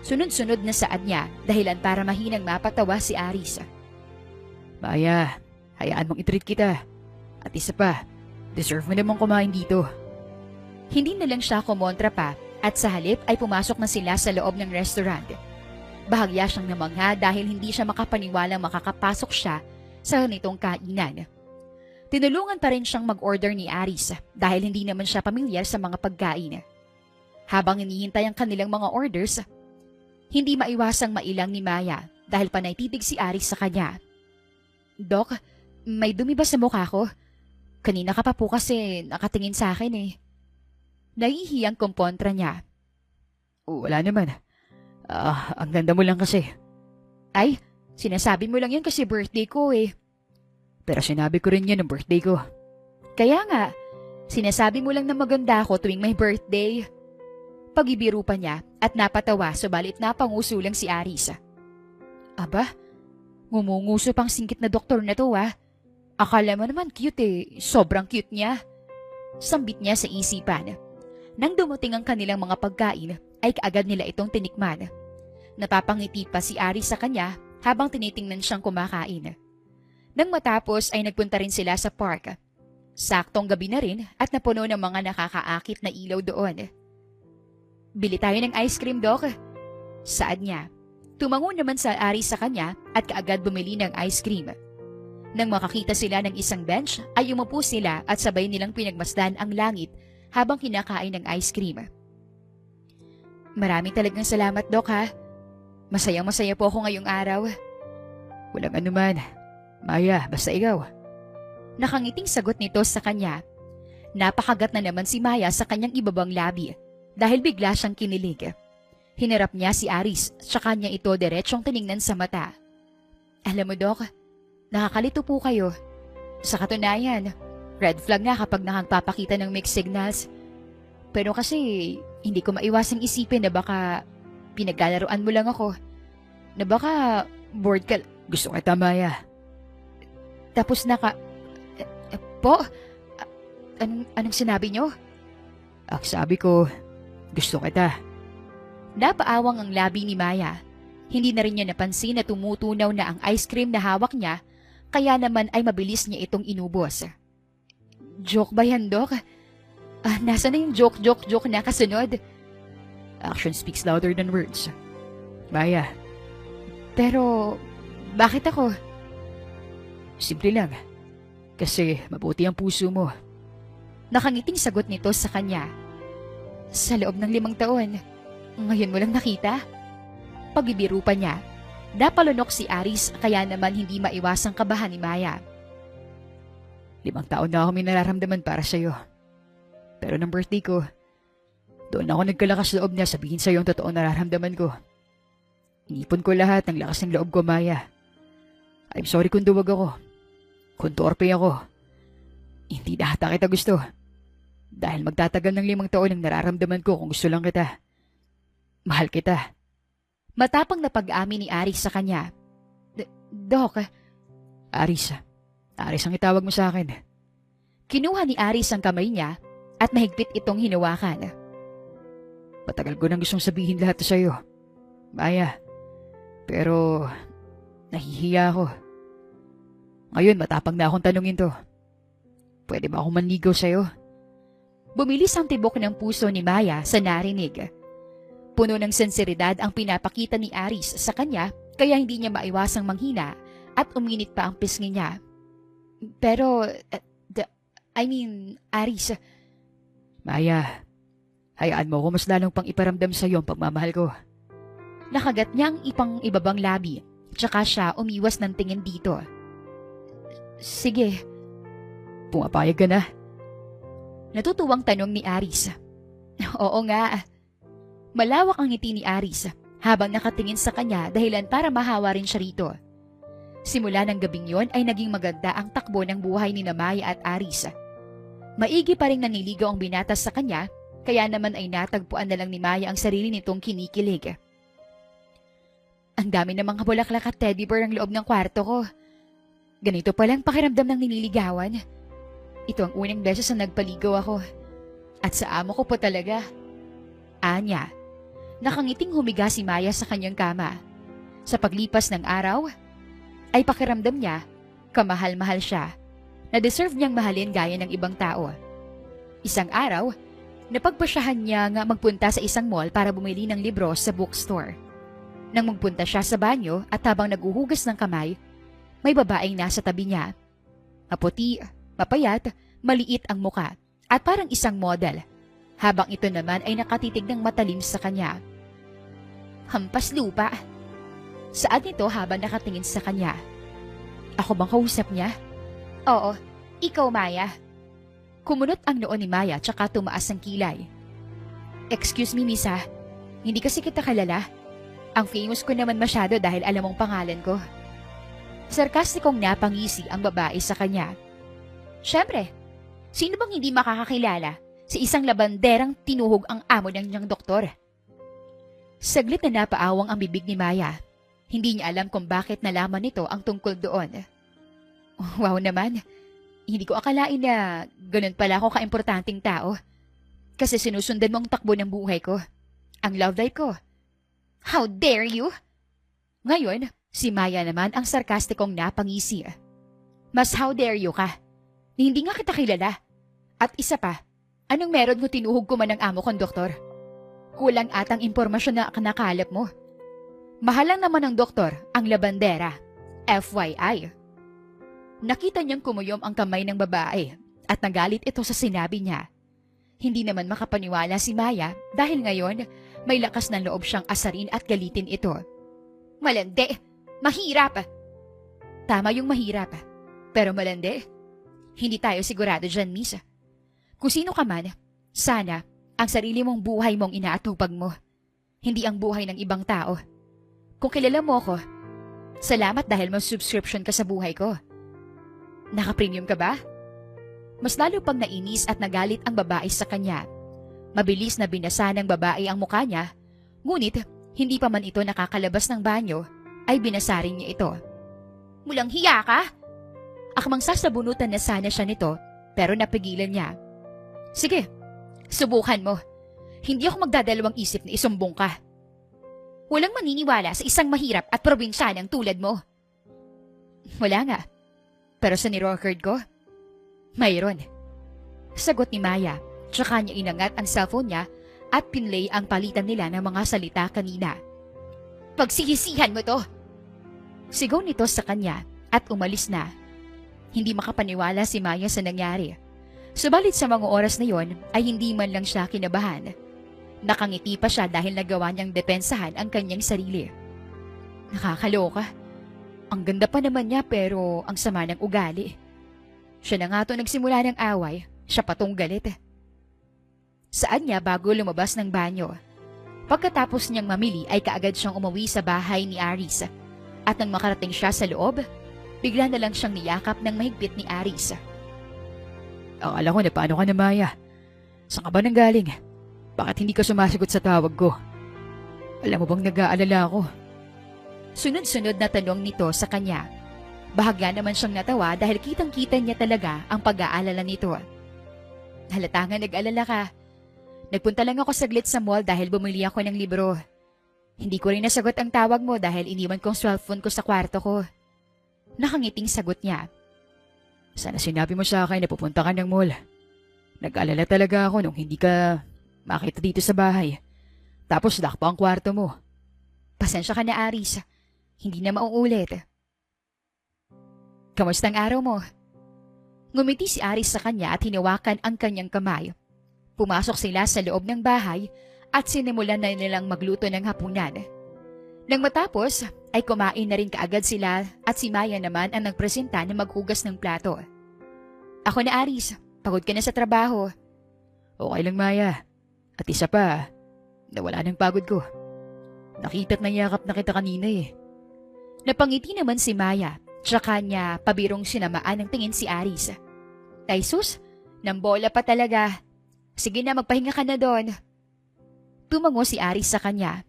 Sunod-sunod na saad niya dahilan para mahinang mapatawa si Aris. Maya, hayaan mong i-treat kita. At isa pa, deserve mo namang kumain dito. Hindi na lang siya kumontra pa at sa halip ay pumasok na sila sa loob ng restaurant. Bahagya siyang namangha dahil hindi siya makapaniwalang makakapasok siya sa ganitong kainan. Tinulungan pa rin siyang mag-order ni Aris dahil hindi naman siya pamilyar sa mga pagkain. Habang hinihintay ang kanilang mga orders, hindi maiwasang mailang ni Maya dahil panay titig si Aris sa kanya. Doc, may dumi ba sa mukha ko? Kanina ka pa po kasi nakatingin sa akin eh. Nahihiyang kumpontra niya. Wala naman. Ang ganda mo lang kasi. Ay, sinasabi mo lang yan kasi birthday ko eh. Pero sinabi ko rin yan ng birthday ko. Kaya nga, sinasabi mo lang na maganda ako tuwing may birthday. Pag-ibiro pa niya at napatawa subalit napanguso lang si Aris. Aba, ngumunguso pang singkit na doktor na to ah. Akala mo naman cute eh, sobrang cute niya. Sambit niya sa isipan. Nang dumating ang kanilang mga pagkain, ay kaagad nila itong tinikman. Napapangiti pa si Aris sa kanya habang tinitingnan siyang kumakain. Nang matapos ay nagpunta rin sila sa park. Saktong gabi na rin at napuno ng mga nakakaakit na ilaw doon. Bili tayo ng ice cream, Doc. Saad niya. Tumango naman sa Aris sa kanya at kaagad bumili ng ice cream. Nang makakita sila ng isang bench ay umupo sila at sabay nilang pinagmasdan ang langit habang kinakain ng ice cream. Maraming talagang salamat, Doc ha. Masayang-masaya po ako ngayong araw. Walang anuman. Maya, basta ikaw. Nakangiting sagot nito sa kanya. Napakagat na naman si Maya sa kanyang ibabang labi dahil bigla siyang kinilig. Hinarap niya si Aris tsaka niya ito diretsong tiningnan sa mata. Alam mo, Doc, nakakalito po kayo. Sa katunayan, red flag nga kapag nakagpapakita ng mixed signals. Pero kasi hindi ko maiwasang isipin na baka pinaglalaroan mo lang ako. Na baka bored ka. Gusto kita, Maya. Tapos po? Anong sinabi niyo? Ang sabi ko, gusto kita. Napaawang ang labi ni Maya. Hindi na rin niya napansin na tumutunaw na ang ice cream na hawak niya, kaya naman ay mabilis niya itong inubos. Joke ba yan, Doc? Nasa na yung joke na kasunod? Action speaks louder than words. Maya. Pero, bakit ako? Simple lang. Kasi mabuti ang puso mo. Nakangiting sagot nito sa kanya. Sa loob ng 5 taon, ngayon mo lang nakita? Pag-ibiro pa niya, napalunok si Aris kaya naman hindi maiwasang kabahan ni Maya. 5 taon na ako may nararamdaman para sa'yo. Pero ng birthday ko, doon ako nagkalakas loob na sabihin sa'yo ang totoong nararamdaman ko. Inipon ko lahat ng lakas ng loob ko, Maya. I'm sorry kung duwag ako. Kung torpe ako. Hindi na ata kita gusto. Dahil magtatagal ng 5 taon ang nararamdaman ko kung gusto lang kita. Mahal kita. Matapang na pag-amin ni Aris sa kanya. Doc. Aris. Aris ang itawag mo sa akin. Kinuha ni Aris ang kamay niya at mahigpit itong hinawakan. Matagal ko nang gustong sabihin lahat to sa'yo, Maya. Pero nahihiya ako. Ngayon matapang na akong tanungin to. Pwede ba akong manligaw sa'yo? Bumilis ang tibok ng puso ni Maya sa narinig. Puno ng sinseridad ang pinapakita ni Aris sa kanya kaya hindi niya maiwasang manghina at uminit pa ang pisngi niya. Pero, Aris. Maya, hayaan mo ako mas lalong pang iparamdam sa'yo ang pagmamahal ko. Nakagat niya ang ibabang labi, tsaka siya umiwas ng tingin dito. Sige. Pumapayag ka na? Natutuwang tanong ni Aris. Oo nga. Malawak ang ngiti ni Aris habang nakatingin sa kanya dahilan para mahawa rin siya rito. Simula ng gabing yon ay naging maganda ang takbo ng buhay ni Maya at Aris. Maigi pa rin naniligaw ang binata sa kanya, kaya naman ay natagpuan na lang ni Maya ang sarili nitong kinikilig. Ang dami ng mga bulaklak at teddy bear ang loob ng kwarto ko. Ganito palang pakiramdam ng nililigawan. Ito ang unang beses na nagpaligaw ako. At sa amo ko po talaga. Anya. Nakangiting humiga si Maya sa kanyang kama. Sa paglipas ng araw, ay pakiramdam niya, kamahal-mahal siya, na deserve niyang mahalin gaya ng ibang tao. Isang araw, napagpasyahan niya nga magpunta sa isang mall para bumili ng libro sa bookstore. Nang magpunta siya sa banyo at habang naguhugas ng kamay, may babaeng nasa tabi niya. Maputi, mapayat, maliit ang muka at parang isang model, habang ito naman ay nakatitig ng matalim sa kanya. Hampas lupa. Saad nito habang nakatingin sa kanya. Ako bang kausap niya? Oo, ikaw Maya. Kumunot ang noo ni Maya tsaka tumaas ang kilay. Excuse me, Misa. Hindi kasi kita kalala. Ang famous ko naman masyado dahil alam mong pangalan ko. Sarkastikong napangisi ang babae sa kanya. Siyempre, sino bang hindi makakakilala sa isang labanderang tinuhog ang amo ng niyang doktor? Saglit na napaawang ang bibig ni Maya. Hindi niya alam kung bakit nalaman nito ang tungkol doon. Wow naman, hindi ko akalain na ganun pala ako kaimportanteng tao. Kasi sinusundan mo ang takbo ng buhay ko. Ang love life ko. How dare you? Ngayon, si Maya naman ang sarkastikong napangisi. Mas how dare you ka? Hindi nga kita kilala. At isa pa, anong meron mo tinuhog ko man ang amo kong doktor? Kulang atang impormasyon na nakalap mo. Mahal lang naman ng doktor ang labandera. FYI. Nakita niyang kumuyom ang kamay ng babae at nagalit ito sa sinabi niya. Hindi naman makapaniwala si Maya dahil ngayon may lakas ng loob siyang asarin at galitin ito. Malandi! Mahirap! Tama yung mahirap. Pero malandi? Hindi tayo sigurado dyan, Miss. Kung sino ka man, sana ang sarili mong buhay mong inaatupag mo. Hindi ang buhay ng ibang tao. Kung kilala mo ako, salamat dahil may subscription ka sa buhay ko. Naka-premium ka ba? Mas lalo pang nainis at nagalit ang babae sa kanya. Mabilis na binasa ng babae ang mukha niya, ngunit hindi pa man ito nakakalabas ng banyo, ay binasa rin niya ito. Mulang hiya ka? Akmang sasabunutan na sana siya nito, pero napigilan niya. Sige, subukan mo. Hindi ako magdadalawang isip na isumbong ka. Walang maniniwala sa isang mahirap at probinsyanang tulad mo. Wala nga. Pero sa ni-record ko, mayroon. Sagot ni Maya, tsaka niya inangat ang cellphone niya at pinlay ang palitan nila ng mga salita kanina. Pagsihisihan mo to! Sigaw nito sa kanya at umalis na. Hindi makapaniwala si Maya sa nangyari. Subalit sa mga oras na yon ay hindi man lang siya kinabahan. Nakangiti pa siya dahil nagawa niyang depensahan ang kanyang sarili. Nakakaloka. Ang ganda pa naman niya pero ang sama ng ugali. Siya na nga to nagsimula ng away, siya patong galit. Saan niya bago lumabas ng banyo? Pagkatapos niyang mamili ay kaagad siyang umuwi sa bahay ni Aris. At nang makarating siya sa loob, bigla na lang siyang niyakap ng mahigpit ni Aris. Akala ko na paano ka na, Maya? Saan ka ba nanggaling? Bakit hindi ka sumasagot sa tawag ko? Alam mo bang nag-aalala ako? Sunod-sunod na tanong nito sa kanya. Bahagya naman siyang natawa dahil kitang-kita niya talaga ang pag-aalala nito. Halata nga nag-alala ka. Nagpunta lang ako saglit sa mall dahil bumili ako ng libro. Hindi ko rin nasagot ang tawag mo dahil iniwan kong cellphone ko sa kwarto ko. Nakangiting sagot niya. Sana sinabi mo sa akin na pupunta ka ng mall. Nag-alala talaga ako nung hindi ka makita dito sa bahay. Tapos lock pa ang kwarto mo. Pasensya ka na, Aris. Hindi na mauulit. Kamusta ang araw mo? Ngumiti si Aris sa kanya at hinawakan ang kanyang kamay. Pumasok sila sa loob ng bahay at sinimulan na nilang magluto ng hapunan. Nang matapos, ay kumain na rin kaagad sila at si Maya naman ang nagpresenta na maghugas ng plato. Ako na, Aris. Pagod ka na sa trabaho. Okay lang, Maya. At isa pa, Nawala ng pagod ko. Nakita't nayakap na kita kanina eh. Napangiti naman si Maya, tsaka niya pabirong sinamaan ng tingin si Aris. Ay sus, nambola pa talaga. Sige na, magpahinga ka na doon. Tumango si Aris sa kanya.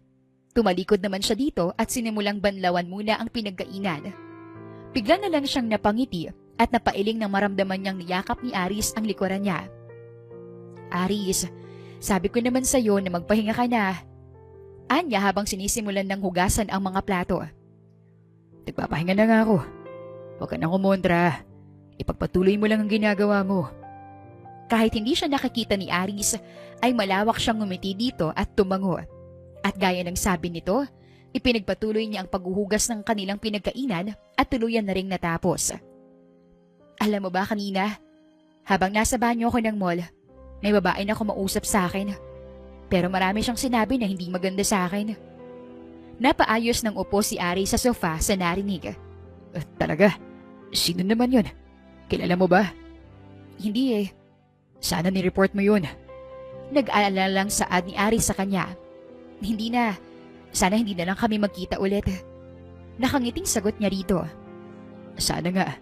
Tumalikod naman siya dito at sinimulang banlawan muna ang pinagkainan. Bigla na lang siyang napangiti at napailing nang maramdaman niyang niyakap ni Aris ang likuran niya. Aris, sabi ko naman sa'yo na magpahinga ka na. Anya habang sinisimulan ng hugasan ang mga plato. Nagpapahinga na nga ako. Huwag ka nang kumontra. Ipagpatuloy mo lang ang ginagawa mo. Kahit hindi siya nakakita ni Aris, ay malawak siyang ngumiti dito at tumango. At gaya ng sabi nito, ipinagpatuloy niya ang paghuhugas ng kanilang pinagkainan at tuluyan na ring natapos. Alam mo ba kanina, habang nasa banyo ako ng mall, may babae na kumausap sa akin. Pero marami siyang sinabi na hindi maganda sa akin. Napaayos ng upo si Ari sa sofa sa narinig. Talaga? Sino naman yun? Kilala mo ba? Hindi eh. Sana ni-report mo yun. Nag-aalala lang saad ni Ari sa kanya. Hindi na. Sana hindi na lang kami magkita ulit. Nakangiting sagot niya rito. Sana nga.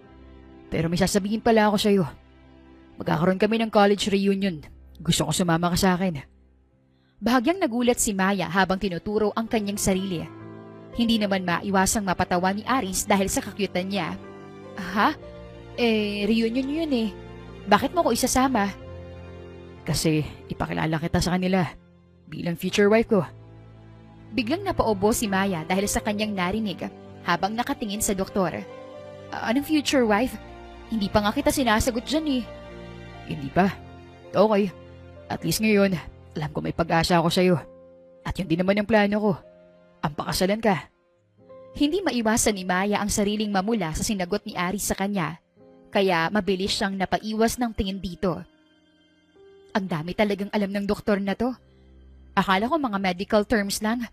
Pero may sasabihin pala ako sa'yo. Magkakaroon kami ng college reunion. Gusto ko sumama ka sa akin. Bahagyang nagulat si Maya habang tinuturo ang kanyang sarili. Hindi naman maiwasang mapatawa ni Aris dahil sa kakyutan niya. Ha? Reunion yun eh. Bakit mo ko isasama? Kasi ipakilala kita sa kanila bilang future wife ko. Biglang napaubo si Maya dahil sa kanyang narinig habang nakatingin sa doktor. Anong future wife? Hindi pa nga kita sinasagot dyan eh. Hindi pa? Okay. At least ngayon, alam ko may pag-asa ako sa'yo. At yun din naman ang plano ko. Ang pakasalan ka. Hindi maiwasan ni Maya ang sariling mamula sa sinagot ni Aris sa kanya. Kaya mabilis siyang napaiwas ng tingin dito. Ang dami talagang alam ng doktor na to. Akala ko mga medical terms lang.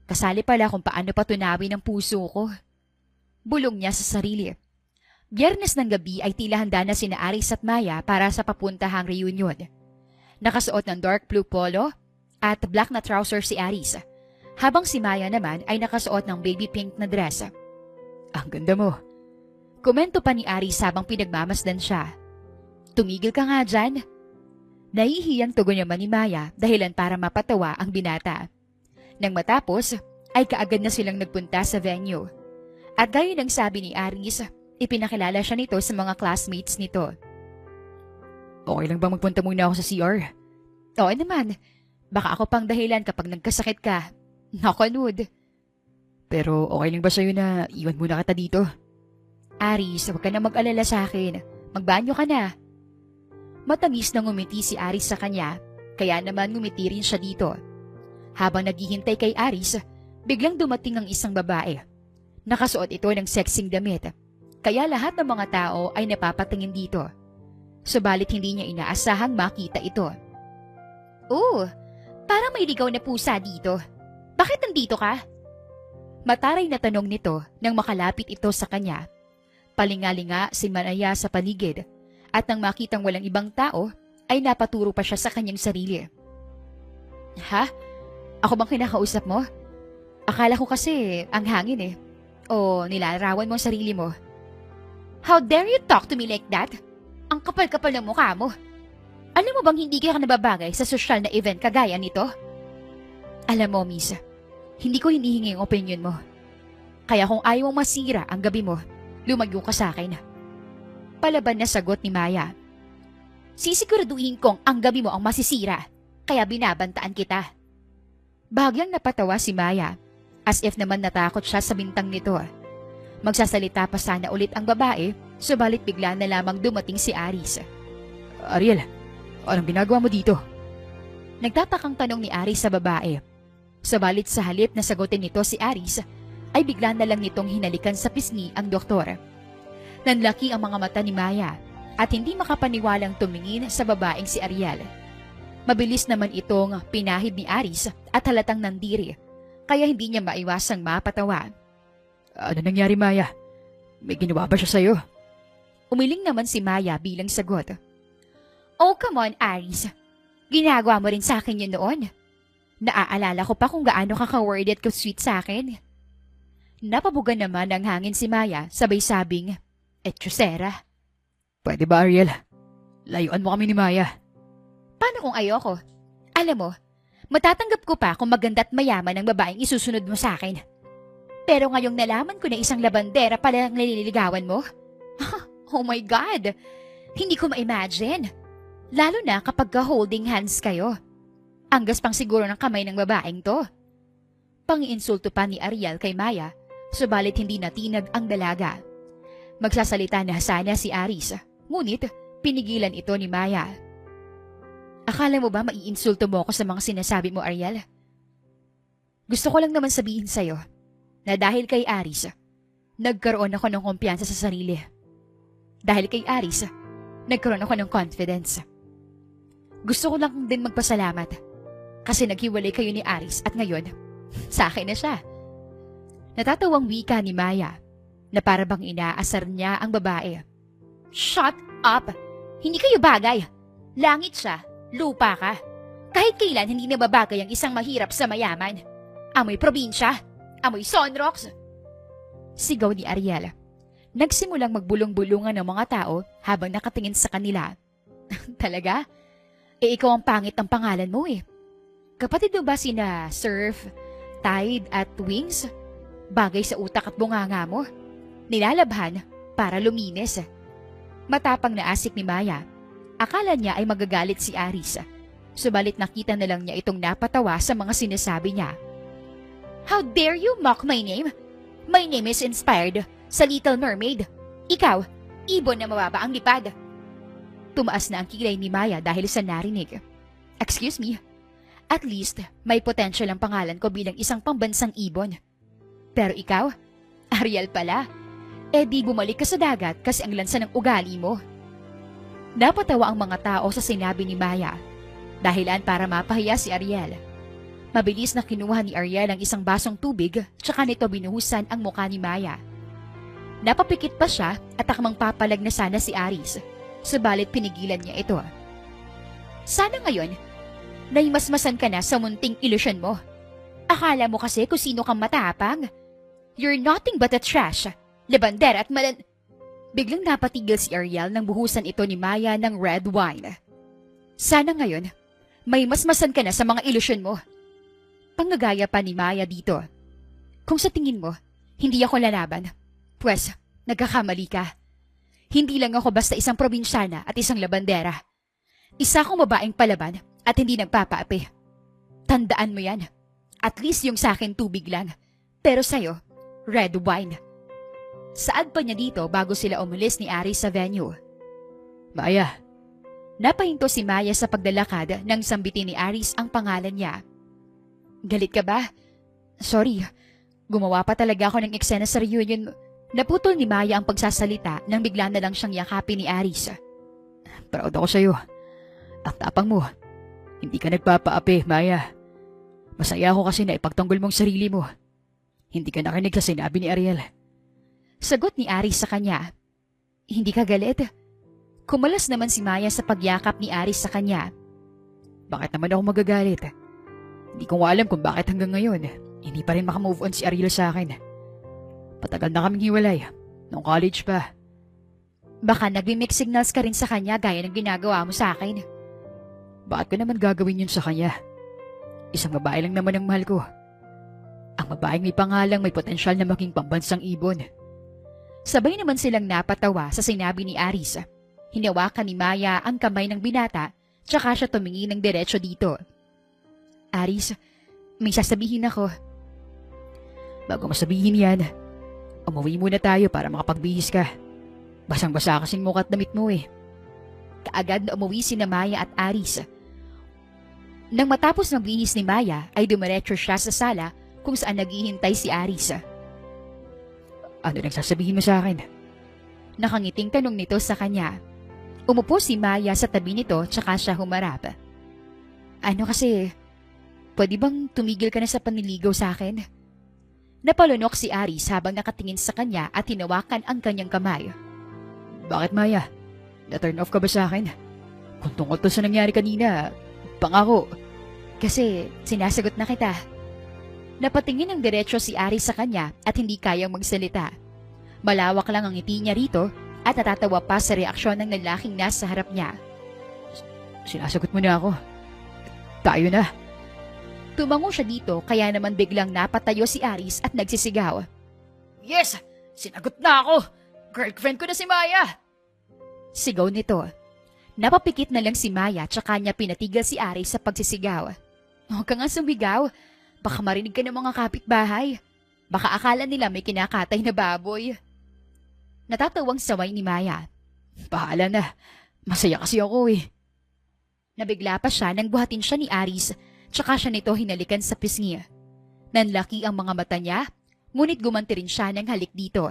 Kasali pala kung paano patunawin ang puso ko. Bulong niya sa sarili. Biyernes ng gabi ay tila handa na sina Aris at Maya para sa papuntahang reunion. Nakasuot ng dark blue polo at black na trouser si Aris, habang si Maya naman ay nakasuot ng baby pink na dress. Ang ganda mo. Komento pa ni Aris habang pinagmamasdan siya. Tumigil ka nga dyan. Nahihiyang tugon naman ni Maya dahilan para mapatawa ang binata. Nang matapos, ay kaagad na silang nagpunta sa venue. At gaya ng sabi ni Aris, ipinakilala siya nito sa mga classmates nito. Okay lang bang magpunta muna ako sa CR? Oo naman. Baka ako pang dahilan kapag nagkasakit ka. Nakanood. Pero okay lang ba sa'yo na iwan muna kita dito? Aris, huwag ka na mag-alala sa akin. Magbanyo ka na. Matamis na ngumiti si Aris sa kanya, kaya naman ngumiti rin siya dito. Habang naghihintay kay Aris, biglang dumating ang isang babae. Nakasuot ito ng sexing damit, kaya lahat ng mga tao ay napapatingin dito. Subalit hindi niya inaasahang makita ito. Parang may ligaw na pusa dito. Bakit nandito ka? Mataray na tanong nito nang makalapit ito sa kanya. Palingalinga si Maya sa paligid at nang makitang walang ibang tao ay napaturo pa siya sa kanyang sarili. Ha? Ako bang kinakausap mo? Akala ko kasi ang hangin eh. O nilalarawan mo ang sarili mo. How dare you talk to me like that? Ang kapal-kapal ng mukha mo. Alam mo bang hindi ka nababagay sa sosyal na event kagaya nito? Alam mo, Miss, hindi ko hinihingi ang opinion mo. Kaya kung ayaw mong masira ang gabi mo, lumayo ka sa akin. Palaban na sagot ni Maya. Sisiguraduhin kong ang gabi mo ang masisira, kaya binabantaan kita. Bahagyang napatawa si Maya, as if naman natakot siya sa bintang nito. Magsasalita pa sana ulit ang babae, subalit bigla na lamang dumating si Aris. Ariel, anong ginagawa mo dito? Nagtatakang tanong ni Aris sa babae. Subalit sa halip na sagutin nito si Aris, ay bigla na lang nitong hinalikan sa pisngi ang doktor. Nanlaki ang mga mata ni Maya at hindi makapaniwalang tumingin sa babaeng si Ariel. Mabilis naman itong pinahid ni Aris at halatang nandiri, kaya hindi niya maiwasang mapatawa. Ano nangyari, Maya? May ginawa ba siya sa'yo? Umiling naman si Maya bilang sagot. Oh, come on, Aris. Ginagawa mo rin sa akin yun noon. Naaalala ko pa kung gaano ka ka-worried at ka-sweet sa akin. Napabugan naman ng hangin si Maya, sabay sabing, Etchusera. Pwede ba, Ariel? Layuan mo kami ni Maya. Paano kung ayoko? Alam mo, matatanggap ko pa kung maganda at mayaman ang babaeng isusunod mo sa akin. Pero ngayong nalaman ko na isang labandera pala ang nililigawan mo, oh my God! Hindi ko ma-imagine. Lalo na kapag ka-holding hands kayo. Anggas pang siguro ng kamay ng babaeng to. Pangiinsulto pa ni Ariel kay Maya, subalit hindi natinag ang dalaga. Magsasalita na sana si Aris, ngunit pinigilan ito ni Maya. Akala mo ba maiinsulto mo ako sa mga sinasabi mo, Ariel? Gusto ko lang naman sabihin sa'yo na dahil kay Aris, nagkaroon ako ng kumpiyansa sa sarili. Dahil kay Aris, nagkaroon ako ng confidence. Gusto ko lang din magpasalamat kasi naghiwalay kayo ni Aris at ngayon, sa akin na siya. Natatawang wika ni Maya na para bang inaasar niya ang babae. Shut up! Hindi kayo bagay. Langit siya, lupa ka. Kahit kailan hindi nababagay ang isang mahirap sa mayaman. Amoy probinsya, amoy sunrocks. Sigaw ni Ariel. Nagsimulang magbulong-bulungan ng mga tao habang nakatingin sa kanila. Talaga? Ikaw ang pangit ng pangalan mo eh. Kapatid mo ba sina Surf, Tide at Wings? Bagay sa utak at bunganga mo. Nilalabhan para luminis. Matapang na asik ni Maya. Akala niya ay magagalit si Aris. Subalit nakita na lang niya itong napatawa sa mga sinasabi niya. How dare you mock my name? My name is inspired sa Little Mermaid. Ikaw, ibon na mababa ang lipad. Tumaas na ang kilay ni Maya dahil sa narinig. Excuse me. At least, may potential ang pangalan ko bilang isang pambansang ibon. Pero ikaw, Ariel pala. Eh di bumalik ka sa dagat kasi ang lansa ng ugali mo. Napatawa ang mga tao sa sinabi ni Maya. Dahilan para mapahiya si Ariel. Mabilis na kinuha ni Ariel ang isang basong tubig tsaka nito binuhusan ang mukha ni Maya. Napapikit pa siya at akmang papalag na sana si Aris. Subalit pinigilan niya ito. Sana ngayon, naimasmasan ka na sa munting ilusyon mo. Akala mo kasi kung sino kang matapang. You're nothing but a trash, labandera at Biglang napatigil si Ariel nang buhusan ito ni Maya ng red wine. Sana ngayon, may masmasan ka na sa mga ilusyon mo. Panggagaya pa ni Maya dito. Kung sa tingin mo, hindi ako lalaban, pues, nagkakamali ka. Hindi lang ako basta isang probinsyana at isang labandera. Isa akong babaeng palaban at hindi nagpapaapi. Tandaan mo yan. At least yung sa akin tubig lang. Pero sa'yo, red wine. Saad pa niya dito bago sila umalis ni Aris sa venue. Maya. Napahinto si Maya sa paglalakad nang sambitin ni Aris ang pangalan niya. Galit ka ba? Sorry. Gumawa pa talaga ako ng eksena sa reunion. Naputol ni Maya ang pagsasalita nang bigla na lang siyang yakapin ni Aris. Proud ako sa'yo. Ang tapang mo. Hindi ka nagpapaapi, Maya. Masaya ako kasi na ipagtanggol mong sarili mo. Hindi ka nakinig sa sinabi ni Ariel. Sagot ni Aris sa kanya. Hindi ka galit? Kumalas naman si Maya sa pagyakap ni Aris sa kanya. Bakit naman ako magagalit? Hindi ko alam kung bakit hanggang ngayon hindi pa rin makamove on si Ariel sa akin. Patagal na kaming hiwalay. Noong college pa. Baka nag-mix signals ka rin sa kanya gaya ng ginagawa mo sa akin. Bakit ko naman gagawin yun sa kanya? Isang babae lang naman ang mahal ko. Ang babaeng may pangalang may potensyal na maging pambansang ibon. Sabay naman silang napatawa sa sinabi ni Aris. Hinawakan ni Maya ang kamay ng binata tsaka siya tumingin ng diretso dito. Aris, may sasabihin ako. Bago masabihin yan, umuwi muna tayo para makapagbihis ka. Basang-basa kasing mukha at damit mo eh. Kaagad na umuwi sina Maya at Aris. Nang matapos ng bihis ni Maya ay dumiretso siya sa sala kung saan naghihintay si Aris. Ano nang sasabihin mo sa akin? Nakangiting tanong nito sa kanya. Umupo si Maya sa tabi nito tsaka siya humarap. Ano kasi, pwede bang tumigil ka na sa panliligaw sa akin? Napalunok si Aris habang nakatingin sa kanya at hinawakan ang kanyang kamay. Bakit, Maya? Na-turn off ka ba sa akin? Kung tungkol to sa nangyari kanina, pangako, Kasi sinasagot na kita. Napatingin ng diretsyo si Aris sa kanya at hindi kayang magsalita. Malawak lang ang ngiti niya rito at natatawa pa sa reaksyon ng lalaking nasa harap niya. Sinasagot mo na ako. Tayo na. Tumango siya dito kaya naman biglang napatayo si Aris at nagsisigaw. Yes! Sinagot na ako! Girlfriend ko na si Maya! Sigaw nito. Napapikit na lang si Maya tsaka niya pinatigil si Aris sa pagsisigaw. Huwag ka nga sumigaw. Baka marinig ka ng mga kapitbahay. Baka akala nila may kinakatay na baboy. Natatawang saway ni Maya. Bahala na. Masaya kasi ako eh. Nabigla pa siya nang buhatin siya ni Aris tsaka siya nito hinalikan sa pisngi. Nanlaki ang mga mata niya, ngunit gumanti rin siya ng halik dito.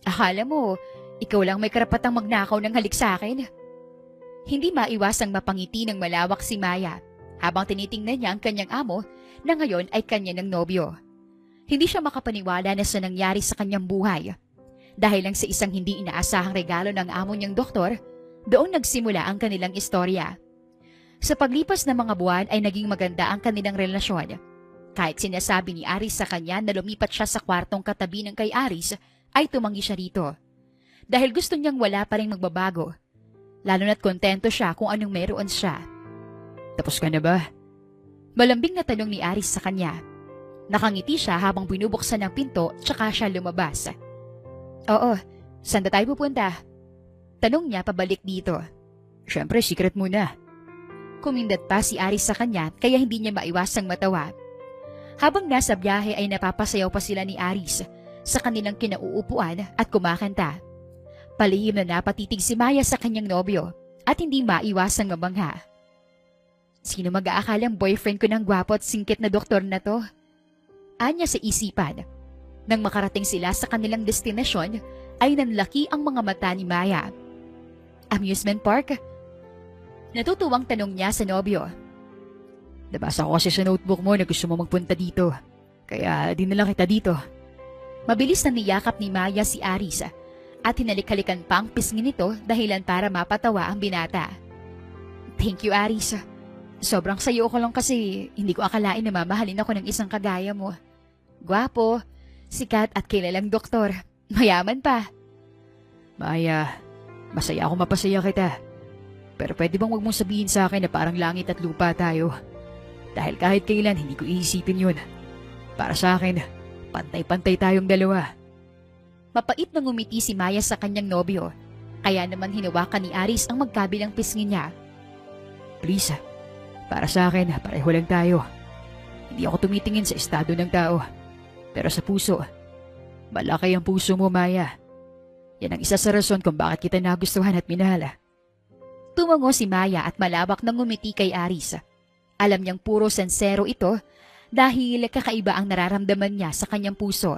Akala mo, ikaw lang may karapatang magnakaw ng halik sa akin? Hindi maiwasang mapangiti ng malawak si Maya habang tinitingnan niya ang kanyang amo na ngayon ay kanya ng nobyo. Hindi siya makapaniwala na sa nangyari sa kanyang buhay. Dahil lang sa isang hindi inaasahang regalo ng amo niyang doktor, doon nagsimula ang kanilang istorya. Sa paglipas ng mga buwan ay naging maganda ang kanilang relasyon. Kahit sinasabi ni Aris sa kanya na lumipat siya sa kwartong katabi ng kay Aris, ay tumanggi siya rito. Dahil gusto niyang wala pa rin magbabago. Lalo na't kontento siya kung anong meron siya. Tapos ka na ba? Malambing na tanong ni Aris sa kanya. Nakangiti siya habang binubuksan ng pinto tsaka siya lumabas. Oo, saan na tayo pupunta? Tanong niya pabalik dito. Siyempre, secret muna. Kumindat pa si Aris sa kanya kaya hindi niya maiwasang matawa. Habang nasa biyahe ay napapasayaw pa sila ni Aris sa kanilang kinauupuan at kumakanta. Palihim na napatitig si Maya sa kanyang nobyo at hindi maiwasang mabangha. Sino mag-aakalang boyfriend ko ng gwapo at singkit na doktor na to? Anya sa isipan. Nang makarating sila sa kanilang destinasyon ay nanlaki ang mga mata ni Maya. Amusement park? Natutuwang tanong niya sa nobyo. Nabasa ko kasi sa notebook mo na gusto mo magpunta dito. Kaya dinala kita dito. Mabilis na niyakap ni Maya si Aris at hinalik-halikan pa ang pisngi nito dahilan para mapatawa ang binata. Thank you, Aris. Sobrang sayo ko lang kasi hindi ko akalain na mamahalin ako ng isang kagaya mo. Gwapo, sikat at kilalang doktor. Mayaman pa. Maya, masaya ako mapasaya kita. Pero pwede bang wag mong sabihin sa akin na parang langit at lupa tayo? Dahil kahit kailan hindi ko iisipin yun. Para sa akin, pantay-pantay tayong dalawa. Mapait na ngumiti si Maya sa kanyang nobyo. Kaya naman hinawakan ni Aris ang magkabilang pisngi niya. Please, para sa akin, pareho lang tayo. Hindi ako tumitingin sa estado ng tao. Pero sa puso, malaki ang puso mo, Maya. Yan ang isa sa rason kung bakit kita nagustuhan at minahal. Tumango si Maya at malawak na ngumiti kay Aris. Alam niyang puro sensero ito dahil kakaiba ang nararamdaman niya sa kanyang puso.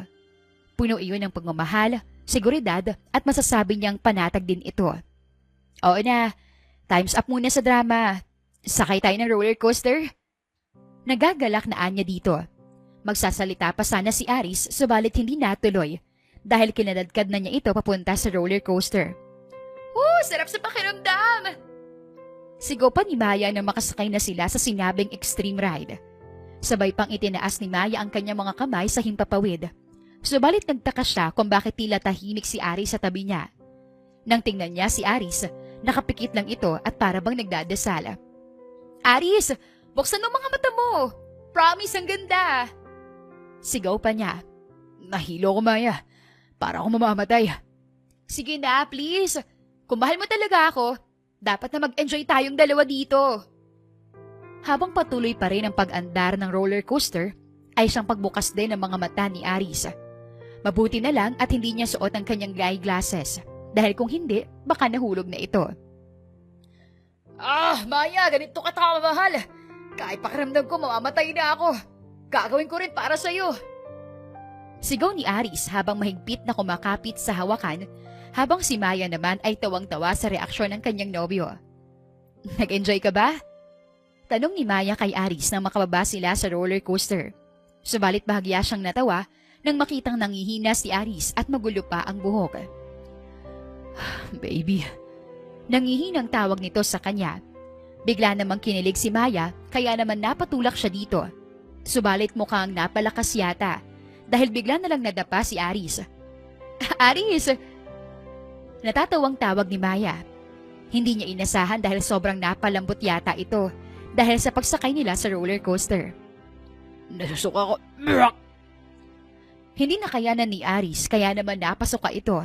Puno iyon ng pagmamahal, seguridad at masasabi niyang panatag din ito. Oo na, time's up muna sa drama. Sakay tayo ng roller coaster? Nagagalak na anya dito. Magsasalita pa sana si Aris subalit hindi natuloy dahil kinadadkad na niya ito papunta sa roller coaster. Sarap sa pakiramdam! Sigaw pa ni Maya nang makasakay na sila sa sinabing extreme ride. Sabay pang itinaas ni Maya ang kanyang mga kamay sa himpapawid. Subalit nagtaka siya kung bakit tila tahimik si Aris sa tabi niya. Nang tingnan niya si Aris, nakapikit lang ito at para bang nagdadasal. Aris, buksan mo mga mata mo! Promise, ang ganda! Sigaw pa niya. Nahilo ko, Maya. Para ako mamamatay. Sige na, please. Kung mahal mo talaga ako, dapat na mag-enjoy tayong dalawa dito. Habang patuloy pa rin ang pag-andar ng roller coaster, ay siyang pagbukas din ng mga mata ni Aris. Mabuti na lang at hindi niya suot ang kanyang eyeglasses dahil kung hindi, baka nahulog na ito. Maya, ganito ka kamamahal. Kahit pakiramdam ko, mamamatay na ako. Gagawin ko rin para sa'yo. Sigaw ni Aris habang mahigpit na kumakapit sa hawakan, habang si Maya naman ay tawang-tawa sa reaksyon ng kanyang nobyo. Nag-enjoy ka ba? Tanong ni Maya kay Aris nang makababa sila sa roller coaster. Subalit bahagya siyang natawa nang makitang nangihina si Aris at magulo pa ang buhok. Baby. Nangihinang tawag nito sa kanya. Bigla namang kinilig si Maya kaya naman napatulak siya dito. Subalit mukhang napalakas yata dahil bigla na lang nadapa si Aris. Aris! Natatawang tawag ni Maya. Hindi niya inasahan dahil sobrang napalambot yata ito dahil sa pagsakay nila sa roller coaster. Nasusuka ko. Hindi na kayanan ni Aris kaya naman napasuka ito.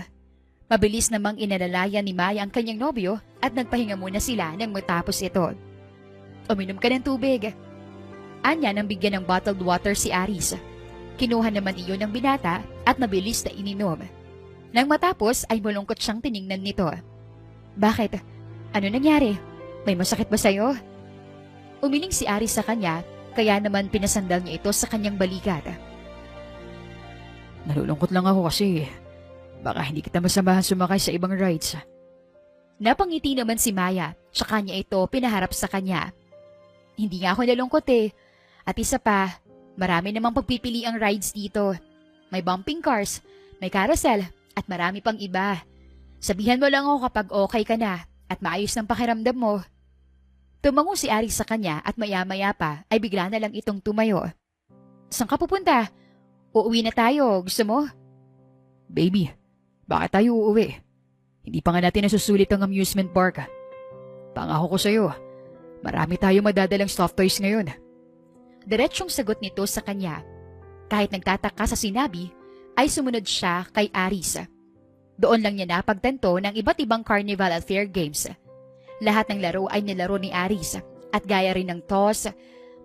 Mabilis namang inalalayan ni Maya ang kanyang nobyo at nagpahinga muna sila nang matapos ito. Uminom ka ng tubig. Anya nang bigyan ng bottled water si Aris. Kinuha naman iyon ng binata at mabilis na ininom. Nang matapos ay malungkot siyang tiningnan nito. Bakit? Ano nangyari? May masakit ba sa'yo? Umiling si Aris sa kanya kaya naman pinasandal niya ito sa kanyang balikat. Nalulungkot lang ako kasi baka hindi kita masamahan sumakay sa ibang rides. Napangiti naman si Maya, tsaka niya ito pinaharap sa kanya. Hindi nga ako nalungkot eh. At isa pa, marami namang pagpipili ang rides dito. May bumping cars, may carousel, at marami pang iba. Sabihan mo lang ako kapag okay ka na at maayos ng pakiramdam mo. Tumango si Aris sa kanya at maya-maya pa ay bigla na lang itong tumayo. Saan ka pupunta? Uuwi na tayo, gusto mo? Baby, bakit tayo uuwi? Hindi pa nga natin nasusulit ang amusement park. Pangako ko sa'yo, marami tayong madadalang soft toys ngayon. Diretsyong sagot nito sa kanya. Kahit nagtataka sa sinabi, ay sumunod siya kay Aris. Doon lang niya napagtanto ng iba't ibang carnival at fair games. Lahat ng laro ay nilaro ni Aris at gaya rin ng toss,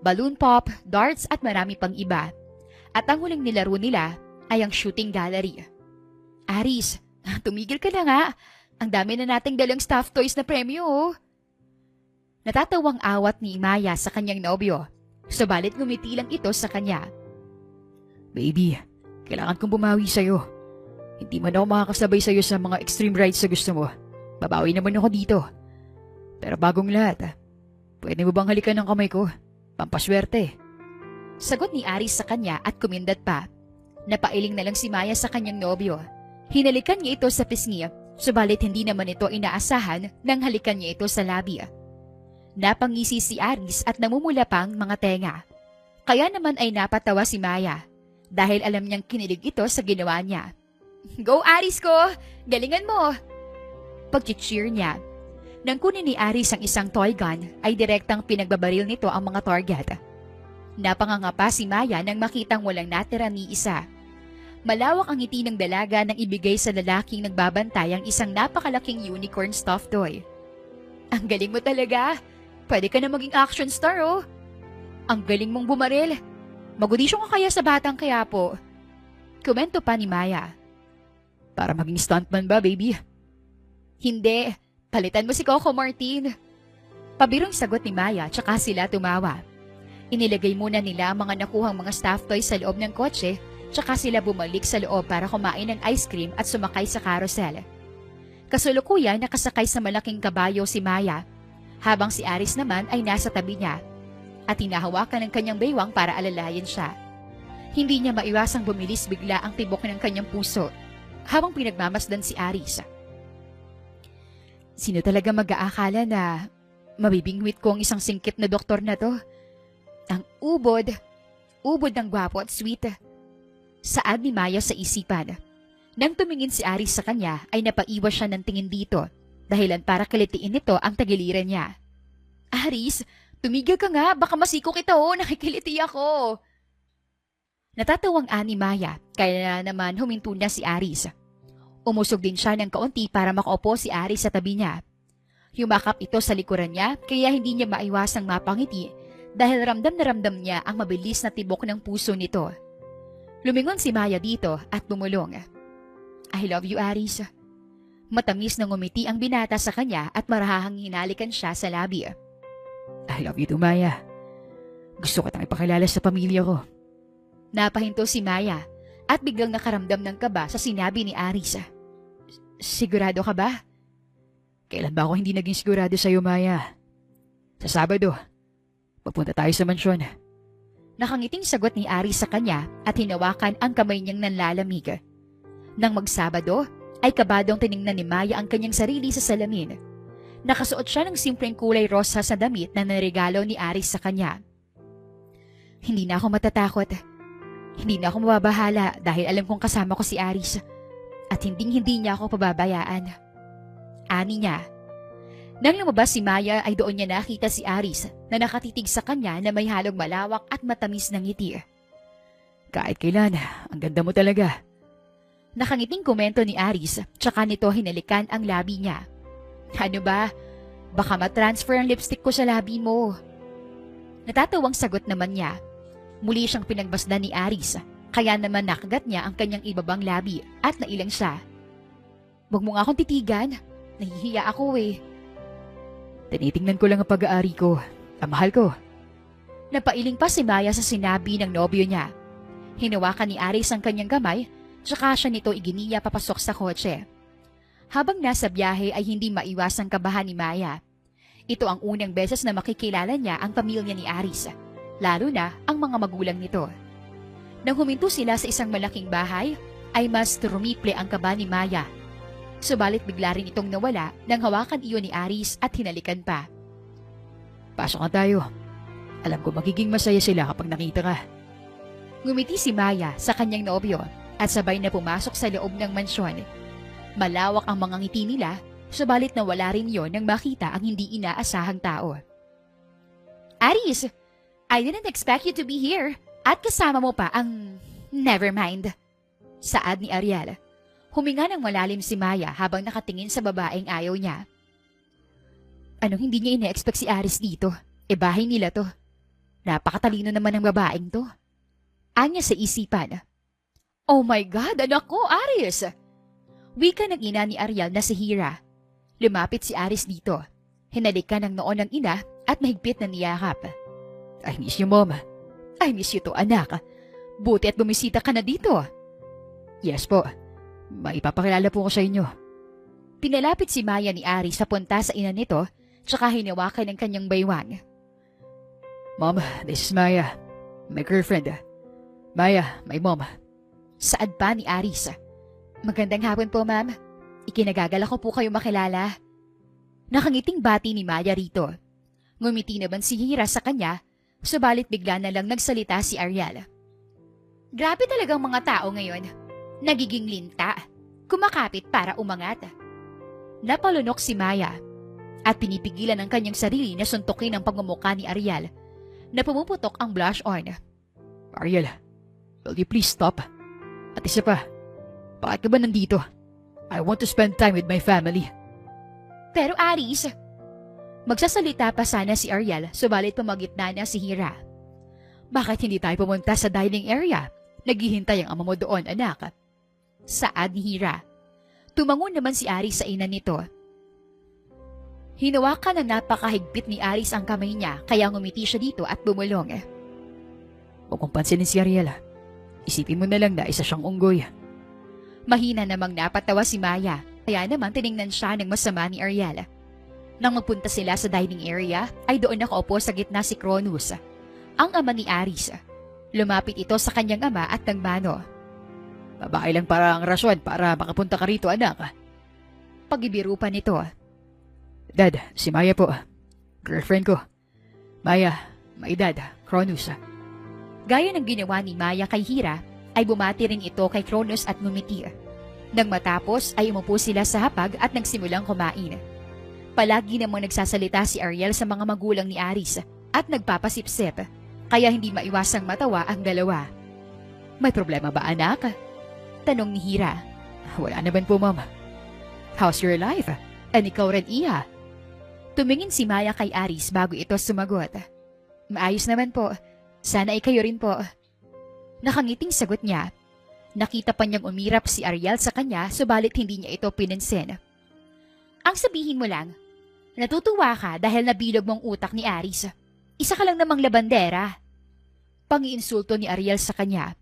balloon pop, darts at marami pang iba. At ang huling nilaro nila ay ang shooting gallery. Aris, tumigil ka na nga. Ang dami na nating dalang stuffed toys na premyo. Oh. Natatawang awat ni Maya sa kanyang nobyo. Subalit ngumiti lang ito sa kanya. Baby, kailangan kong bumawi sa'yo. Hindi man ako makakasabay sa'yo sa mga extreme rides sa gusto mo. Babawi naman ako dito. Pero bagong lahat, pwede mo bang halikan ng kamay ko? Pampaswerte. Sagot ni Aris sa kanya at kumindat pa. Napailing na lang si Maya sa kanyang nobyo. Hinalikan niya ito sa pisngi, subalit hindi naman ito inaasahan nang halikan niya ito sa labi. Napangisi si Aris at namumula pang mga tenga. Kaya naman ay napatawa si Maya dahil alam niyang kinilig ito sa ginawa niya. Go Aris ko! Galingan mo! Pag-cheer niya. Nang kunin ni Aris ang isang toy gun ay direktang pinagbabaril nito ang mga target. Napangangapa si Maya nang makitang walang natira ni isa. Malawak ang ngiti ng dalaga nang ibigay sa lalaking nagbabantay ang isang napakalaking unicorn stuffed toy. Ang galing mo talaga! Pwede ka na maging action star oh! Ang galing mong bumaril! Mag-audition ka kaya sa Batang Quiapo? Komento pa ni Maya. Para maging stuntman ba, baby? Hindi. Palitan mo si Coco Martin. Pabirong sagot ni Maya tsaka sila tumawa. Inilagay muna nila ang mga nakuhang mga stuffed toys sa loob ng kotse tsaka sila bumalik sa loob para kumain ng ice cream at sumakay sa carousel. Kasalukuyan nakasakay sa malaking kabayo si Maya habang si Aris naman ay nasa tabi niya at hinahawakan ng kanyang baywang para alalayan siya. Hindi niya maiwasang bumilis bigla ang tibok ng kanyang puso habang pinagmamasdan si Aris. Sino talaga mag-aakala na mabibingwit ko ang isang singkit na doktor na to? Ang ubod ng gwapo at sweet. Saad ni Maya sa isipan. Nang tumingin si Aris sa kanya ay napaiwas siya ng tingin dito dahilan para kalitiin nito ang tagiliran niya. Aris, tumigil ka nga, baka masiko kita oh, nakikiliti ako. Natatawang ani Maya kaya naman huminto na si Aris. Umusog din siya ng kaunti para makaupo si Aris sa tabi niya. Yumakap ito sa likuran niya kaya hindi niya maiwasang mapangiti dahil ramdam na ramdam niya ang mabilis na tibok ng puso nito. Lumingon si Maya dito at bumulong. I love you, Aris. Matamis na ngumiti ang binata sa kanya at marahang hinalikan siya sa labi. I love you too, Maya. Gusto kitang ipakilala sa pamilya ko. Napahinto si Maya at biglang nakaramdam ng kaba sa sinabi ni Aris. Sigurado ka ba? Kailan ba ako hindi naging sigurado sa iyo, Maya? Sa Sabado, papunta tayo sa mansyon. Nakangiting sagot ni Aris sa kanya at hinawakan ang kamay niyang nanlalamig. Nang magsabado, ay kabadong tiningnan ni Maya ang kanyang sarili sa salamin. Nakasuot siya ng simpleng kulay rosa sa damit na naregalo ni Aris sa kanya. Hindi na ako matatakot. Hindi na ako mababahala dahil alam kong kasama ko si Aris at hindi niya ako pababayaan. Ani niya. Nang lumabas si Maya ay doon niya nakita si Aris na nakatitig sa kanya na may halong malawak at matamis na ngiti. Kahit kailan, ang ganda mo talaga. Nakangiting komento ni Aris, tsaka nito hinalikan ang labi niya. Ano ba? Baka matransfer ang lipstick ko sa labi mo. Natatawang sagot naman niya. Muli siyang pinagbasdan ni Aris, kaya naman nakagat niya ang kanyang ibabang labi at nailang siya. Huwag mo nga akong titigan. Nahihiya ako eh. Tinitingnan ko lang ang pag-aari ko. Ang mahal ko. Napailing pa si Maya sa sinabi ng nobyo niya. Hinawakan ni Aris ang kanyang kamay, tsaka siya nito iginiya papasok sa kotse. Habang nasa biyahe ay hindi maiwasang kabahan ni Maya. Ito ang unang beses na makikilala niya ang pamilya ni Aris, lalo na ang mga magulang nito. Nang huminto sila sa isang malaking bahay, ay mas trumiple ang kaba ni Maya. Subalit bigla rin itong nawala nang hawakan iyon ni Aris at hinalikan pa. Pasok na tayo. Alam ko magiging masaya sila kapag nakita ka. Ngumiti si Maya sa kanyang nobyo at sabay na pumasok sa loob ng mansyon. Malawak ang mga ngiti nila, subalit nawala rin yon nang makita ang hindi inaasahang tao. Aris, I didn't expect you to be here. At kasama mo pa ang... Never mind. Saad ni Ariel. Huminga ng malalim si Maya habang nakatingin sa babaeng ayaw niya. Anong hindi niya ina-expect si Aris dito? Bahay nila to. Napakatalino naman ng babaeng to. Anya sa isipan. Oh my God, anak ko, Aris! Wika ng ina ni Ariel na si Hira. Lumapit si Aris dito. Hinalikan ng noon ng ina at mahigpit na niyakap. I miss you, Mom. I miss you to, anak. Buti at bumisita ka na dito. Yes po. Maipapakilala po ko sa inyo. Pinalapit si Maya ni Aris sa punta sa ina nito, tsaka hinawakan ng kanyang baywang. Mom, this is Maya. My girlfriend. Maya, my mom. Saad pa ni Aris. Magandang hapon po, ma'am. Ikinagagala ko po kayo makilala. Nakangiting bati ni Maya rito. Ngumiti naman si Hira sa kanya, subalit bigla na lang nagsalita si Ariel. Grabe talagang mga tao ngayon. Nagiging linta. Kumakapit para umangat. Napalunok si Maya at pinipigilan ang kanyang sarili na suntukin ang pagmumukha ni Ariel na pumuputok ang blush on. Ariel, will you please stop? At isa pa, bakit ka ba nandito? I want to spend time with my family. Pero Aris, magsasalita pa sana si Ariel, subalit pumagitna na si Hira. Bakit hindi tayo pumunta sa dining area? Naghihintay ang ama mo doon, anak. Saad ni Hira. Tumango naman si Aris sa ina nito. Hinawakan ng napakahigpit ni Aris ang kamay niya, kaya ngumiti siya dito at bumulong. Huwag kong pansinin si Ariel. Isipin mo na lang na isa siyang unggoy. Mahina namang napatawa si Maya, kaya naman tiningnan siya ng masama ni Ariel. Nang magpunta sila sa dining area, ay doon nakaupo sa gitna si Cronus, ang ama ni Aris. Lumapit ito sa kanyang ama at nagmano. Babae lang para ang rason para makapunta ka rito, anak. Pag-ibiro pa nito. Dad, si Maya po. Girlfriend ko. Maya, my dad, Cronus. Gaya ng ginawa ni Maya kay Hira, ay bumati rin ito kay Cronus at ngumiti. Nang matapos ay umupo sila sa hapag at nagsimulang kumain. Palagi namang nagsasalita si Ariel sa mga magulang ni Aris at nagpapasipsip, kaya hindi maiwasang matawa ang dalawa. May problema ba, anak? Tanong ni Hira. Wala naman po, Mom. How's your life? And ikaw rin, Iha? Tumingin si Maya kay Aris bago ito sumagot. Maayos naman po. Sana ikayo rin po. Nakangiting sagot niya. Nakita pa niyang umirap si Ariel sa kanya, subalit hindi niya ito pinansin. Ang sabihin mo lang, natutuwa ka dahil nabilog mong utak ni Aris. Isa ka lang namang labandera. Pangiinsulto ni Ariel sa kanya.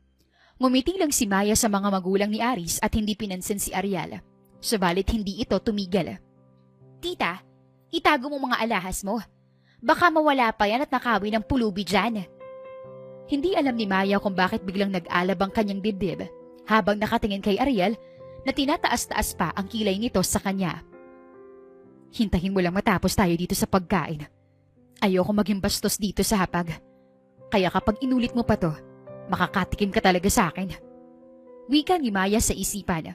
Ngumiti lang si Maya sa mga magulang ni Aris at hindi pinansin si Ariel. Subalit hindi ito tumigil. Tita, itago mo mga alahas mo. Baka mawala pa yan at nakawin ng pulubi dyan. Hindi alam ni Maya kung bakit biglang nag-alab ang kanyang dibdib habang nakatingin kay Ariel na tinataas-taas pa ang kilay nito sa kanya. Hintayin mo lang matapos tayo dito sa pagkain. Ayoko maging bastos dito sa hapag. Kaya kapag inulit mo pa to, makakatikim ka talaga sa akin. Wika ni Maya sa isipan.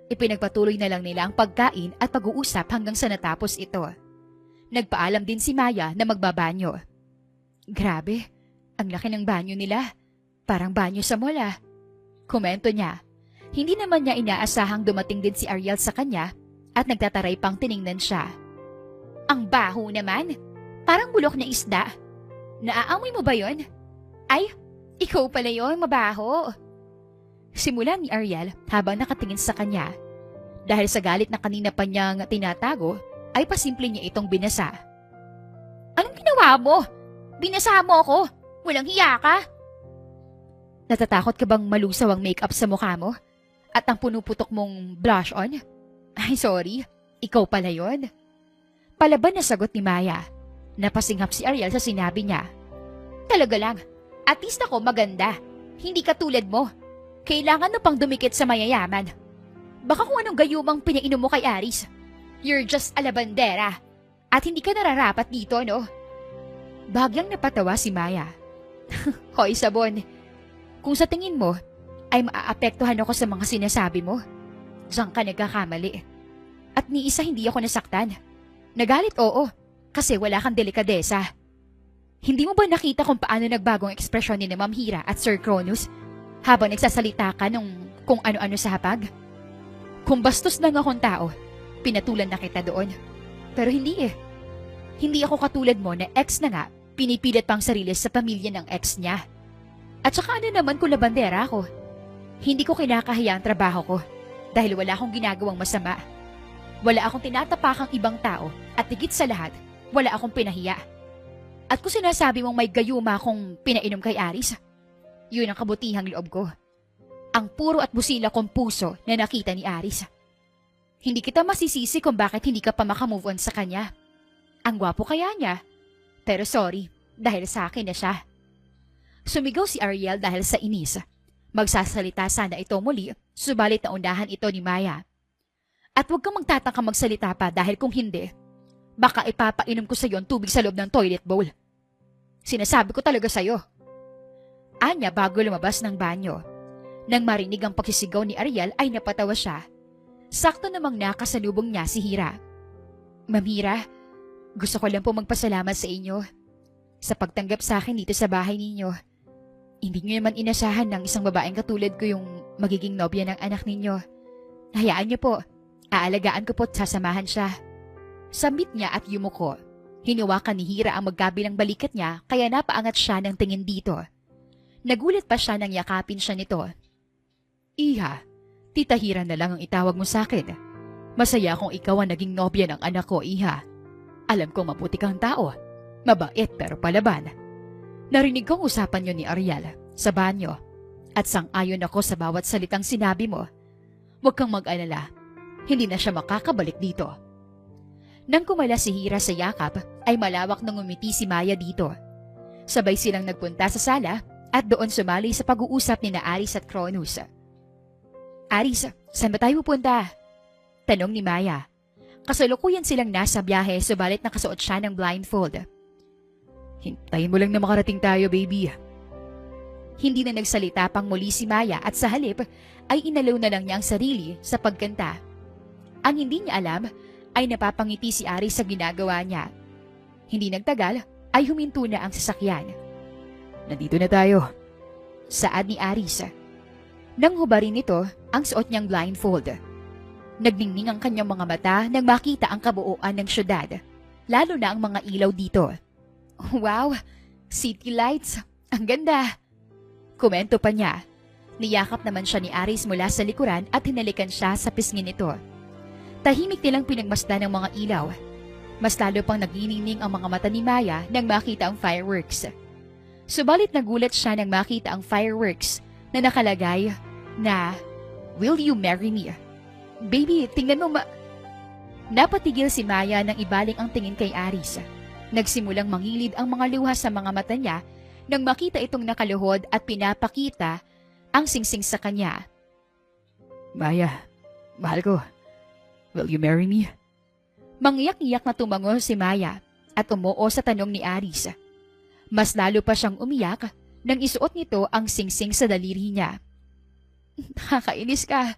Ipinagpatuloy na lang nila ang pagkain at pag-uusap hanggang sa natapos ito. Nagpaalam din si Maya na magbabanyo. Grabe, ang laki ng banyo nila. Parang banyo sa mall ah. Komento niya. Hindi naman niya inaasahang dumating din si Ariel sa kanya at nagtataray pang tiningnan siya. Ang baho naman. Parang bulok na isda. Naaamoy mo ba yon? Ay, ikaw pala yon, mabaho. Simula ni Ariel habang nakatingin sa kanya. Dahil sa galit na kanina pa niyang tinatago, ay pasimple niya itong binasa. Anong ginawa mo? Binasa mo ako? Walang hiya ka? Natatakot ka bang malusaw ang makeup sa mukha mo? At ang punuputok mong blush on? Ay sorry, ikaw pala yon. Palaban na sagot ni Maya. Napasinghap si Ariel sa sinabi niya. Talaga lang, at least ako maganda. Hindi katulad mo. Kailangan mo pang dumikit sa mayayaman. Baka kung anong gayumang pinainom mo kay Aris. You're just a labandera. At hindi ka nararapat dito, no? Bagyang napatawa si Maya. Hoy, Sabon. Kung sa tingin mo, ay maaapektuhan ako sa mga sinasabi mo, diyan ka nagkakamali. At ni isa hindi ako nasaktan. Nagalit oo, kasi wala kang delikadesa. Hindi mo ba nakita kung paano nagbagong ekspresyon ni na Ma'am Hira at Sir Cronus habang nagsasalita ka nung kung ano-ano sa hapag? Kung bastos lang akong tao, pinatulan na kita doon. Pero hindi eh. Hindi ako katulad mo na ex na nga, pinipilit pang sarili sa pamilya ng ex niya. At saka ano naman kung labandera ako? Hindi ko kinakahiya ang trabaho ko dahil wala akong ginagawang masama. Wala akong tinatapakang ibang tao at higit sa lahat, wala akong pinahiya. At kung sinasabi mong may gayuma akong pinainom kay Aris, yun ang kabutihang loob ko. Ang puro at busila kong puso na nakita ni Aris. Hindi kita masisisi kung bakit hindi ka pa makamove on sa kanya. Ang gwapo kaya niya. Pero sorry, dahil sa akin na siya. Sumigaw si Ariel dahil sa inis. Magsasalita sana ito muli, subalit naunahan ito ni Maya. At huwag kang magtataka magsalita pa dahil kung hindi, baka ipapainom ko sa iyo ang tubig sa loob ng toilet bowl. Sinasabi ko talaga sa iyo. Anya bago lumabas ng banyo. Nang marinig ang pagsisigaw ni Ariel ay napatawa siya. Sakto namang nakasalubong niya si Hira. Ma'am Hira, gusto ko lang po magpasalamat sa inyo sa pagtanggap sa akin dito sa bahay ninyo. Hindi niyo naman inasahan ng isang babaeng katulad ko yung magiging nobya ng anak ninyo. Hayaan niyo po, aalagaan ko po at sasamahan siya. Sambit niya at yumuko. Hinawakan ni Hira ang magkabilang balikat niya kaya napaangat siya ng tingin dito. Nagulat pa siya nang yakapin siya nito. Iha, Tita Hira na lang ang itawag mo sa akin. Masaya kung ikaw ang naging nobya ng anak ko, Iha. Alam kong mabuti kang tao. Mabait pero palaban. Narinig kong usapan niyo ni Ariel sa banyo at sang-ayon ako sa bawat salitang sinabi mo. Huwag kang mag-alala. Hindi na siya makakabalik dito. Nang kumala si Hira sa yakap, ay malawak nang umiti si Maya dito. Sabay silang nagpunta sa sala at doon sumali sa pag-uusap ni na Aris at Cronus. Aris, saan ba tayo pupunta? Tanong ni Maya. Kasalukuyan silang nasa biyahe subalit nakasuot siya ng blindfold. Hintayin mo lang na makarating tayo, baby. Hindi na nagsalita pang muli si Maya at sa halip ay inalaw na lang niya ang sarili sa pagkanta. Ang hindi niya alam ay napapangiti si Aris sa ginagawa niya. Hindi nagtagal ay huminto na ang sasakyan. Nandito na tayo. Saad ni Aris. Nang hubarin nito ang suot niyang blindfold. Nagningning ang kanyang mga mata nang makita ang kabuuan ng syudad, lalo na ang mga ilaw dito. Wow! City lights! Ang ganda! Komento pa niya. Niyakap naman siya ni Aris mula sa likuran at hinalikan siya sa pisngin nito. Tahimik nilang pinagmasdan ng mga ilaw. Mas lalo pang naginingning ang mga mata ni Maya nang makita ang fireworks. Subalit nagulat siya nang makita ang fireworks na nakalagay na, "Will you marry me?" Baby, tingnan mo Napatigil si Maya nang ibaling ang tingin kay Aris. Nagsimulang mangilid ang mga luha sa mga mata niya nang makita itong nakaluhod at pinapakita ang singsing sa kanya. Maya, mahal ko. Will you marry me? Mangiyak-iyak na tumango si Maya at umuo sa tanong ni Aris. Mas lalo pa siyang umiyak nang isuot nito ang singsing sa daliri niya. Nakakainis ka.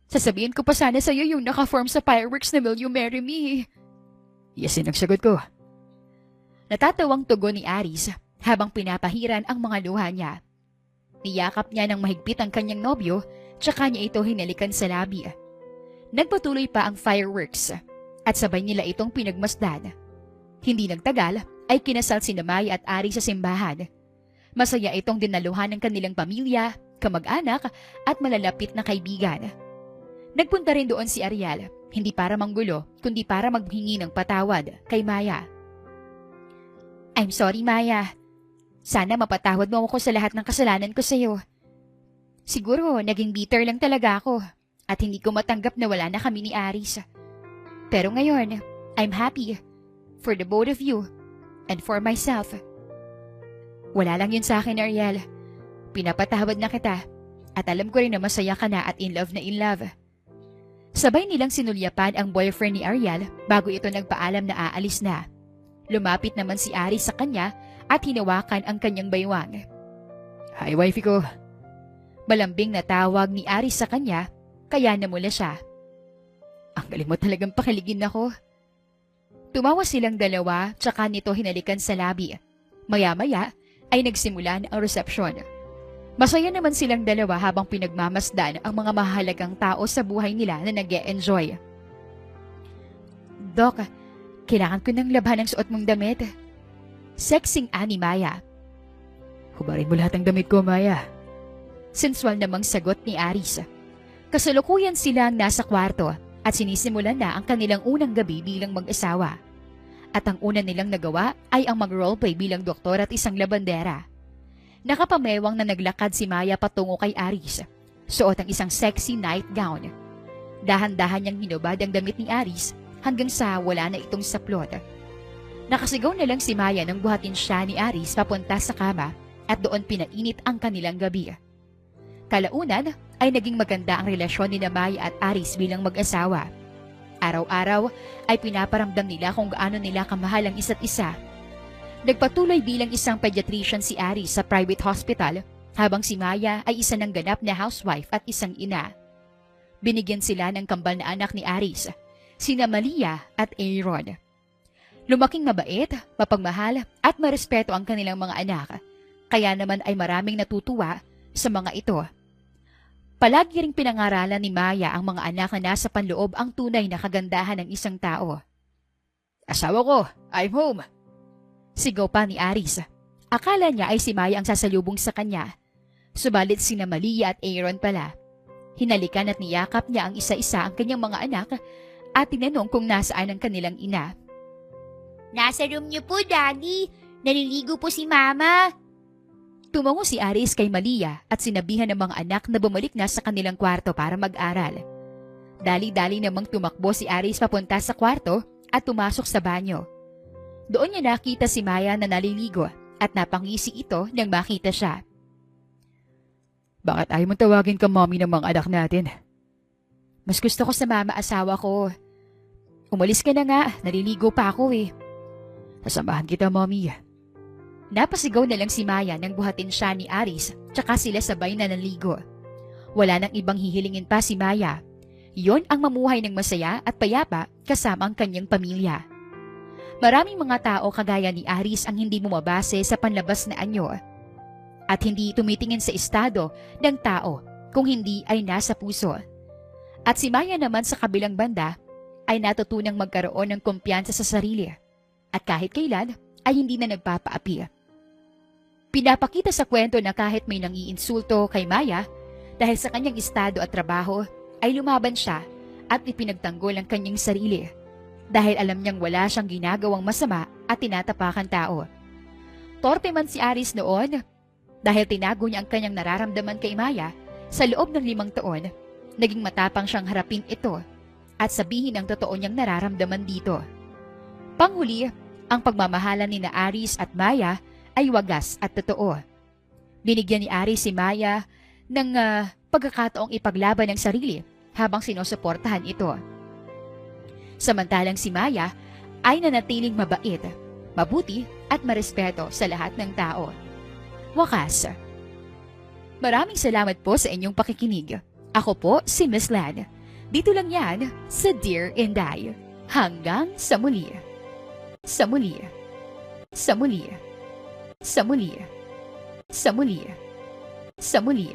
Sasabihin ko pa sana sa'yo yung naka-form sa fireworks na Will You Marry Me? Yes, ang sagot ko. Natatawang tugon ni Aris habang pinapahiran ang mga luha niya. Niyakap niya ng mahigpit ang kanyang nobyo tsaka niya ito hinalikan sa labi. Nagpatuloy pa ang fireworks at sabay nila itong pinagmasdan. Hindi nagtagal ay kinasal si Maya at Aris sa simbahan. Masaya itong dinaluhan ng kanilang pamilya, kamag-anak at malalapit na kaibigan. Nagpunta rin doon si Ariel, hindi para manggulo kundi para maghingi ng patawad kay Maya. I'm sorry, Maya. Sana mapatawad mo ako sa lahat ng kasalanan ko sa iyo. Siguro naging bitter lang talaga ako at hindi ko matanggap na wala na kami ni Aris. Pero ngayon, I'm happy for the both of you and for myself. Wala lang yun sa akin, Ariel. Pinapatawad na kita at alam ko rin na masaya ka na at in love na in love. Sabay nilang sinulyapan ang boyfriend ni Ariel bago ito nagpaalam na aalis na. Lumapit naman si Aris sa kanya at hinawakan ang kanyang baywang. Hi, wifey ko. Malambing na tawag ni Aris sa kanya kaya namula siya. Ang galing mo talagang pakiligin ako. Tumawa silang dalawa tsaka nito hinalikan sa labi. Maya-maya ay nagsimula ang resepsyon. Masaya naman silang dalawa habang pinagmamasdan ang mga mahalagang tao sa buhay nila na nag-e-enjoy. Dok, kailangan ko ng labhan ng suot mong damit. Sexing ani Maya. Hubarin mo lahat ng damit ko, Maya. Sensual namang sagot ni Aris. Kasalukuyan silang nasa kwarto at sinisimulan na ang kanilang unang gabi bilang mag-asawa. At ang una nilang nagawa ay ang mag-roleplay bilang doktor at isang labandera. Nakapamewang na naglakad si Maya patungo kay Aris. Suot ang isang sexy nightgown. Dahan-dahan niyang hinubad ang damit ni Aris hanggang sa wala na itong saplot. Nakasigaw na lang si Maya nang buhatin siya ni Aris papunta sa kama at doon pinainit ang kanilang gabi. Kalaunan ay naging maganda ang relasyon ni Maya at Aris bilang mag-asawa. Araw-araw ay pinaparamdam nila kung gaano nila kamahal ang isa't isa. Nagpatuloy bilang isang pediatrician si Aris sa private hospital habang si Maya ay isa ng ganap na housewife at isang ina. Binigyan sila ng kambal na anak ni Aris, sina Malia at Aaron. Lumaking mabait, mapagmahal at marespeto ang kanilang mga anak, kaya naman ay maraming natutuwa sa mga ito. Palagi ring pinangaralan ni Maya ang mga anak na nasa panloob ang tunay na kagandahan ng isang tao. Asawa ko, I'm home. Sigaw pa ni Aris. Akala niya ay si Maya ang sasalubong sa kanya. Subalit sina Malia at Aaron pala. Hinalikan at niyakap niya ang isa-isa ang kanyang mga anak at tinanong kung nasaan ang kanilang ina. Nasa room niyo po, Daddy. Naliligo po si Mama. Tumango si Aris kay Malia at sinabihan ng mga anak na bumalik na sa kanilang kwarto para mag-aral. Dali-dali namang tumakbo si Aris papunta sa kwarto at pumasok sa banyo. Doon niya nakita si Maya na naliligo at napangisi ito nang makita siya. Bakit ayaw mong tawagin ka mommy ng mga anak natin? Mas gusto ko sa mama asawa ko. Umalis ka na nga, naliligo pa ako eh. Sasamahan kita, mommy. Napasigaw na lang si Maya nang buhatin siya ni Aris tsaka sila sabay na naligo. Wala nang ibang hihilingin pa si Maya. Yon ang mamuhay ng masaya at payapa kasama ang kanyang pamilya. Maraming mga tao kagaya ni Aris ang hindi bumabase sa panlabas na anyo at hindi tumitingin sa estado ng tao kung hindi ay nasa puso. At si Maya naman sa kabilang banda ay natutunang magkaroon ng kumpiyansa sa sarili at kahit kailan ay hindi na nagpapaapi. Pinapakita sa kwento na kahit may nangiinsulto kay Maya dahil sa kanyang estado at trabaho ay lumaban siya at ipinagtanggol ang kanyang sarili dahil alam niyang wala siyang ginagawang masama at tinatapakan tao. Torte man si Aris noon dahil tinago niya ang kanyang nararamdaman kay Maya sa loob ng 5 taon, naging matapang siyang harapin ito at sabihin ang totoo niyang nararamdaman dito. Panghuli, ang pagmamahalan ni Aris at Maya ay wagas at totoo. Binigyan ni Aris si Maya ng pagkakataong ipaglaban ng sarili habang sinusuportahan ito. Samantalang si Maya ay nanatiling mabait, mabuti at marespeto sa lahat ng tao. Wakas. Maraming salamat po sa inyong pakikinig. Ako po si Miss Lan. Dito lang yan sa Dear Inday. Hanggang sa muli. Sa muli. Sa muli. Sa muli. Sa muli. Sa muli.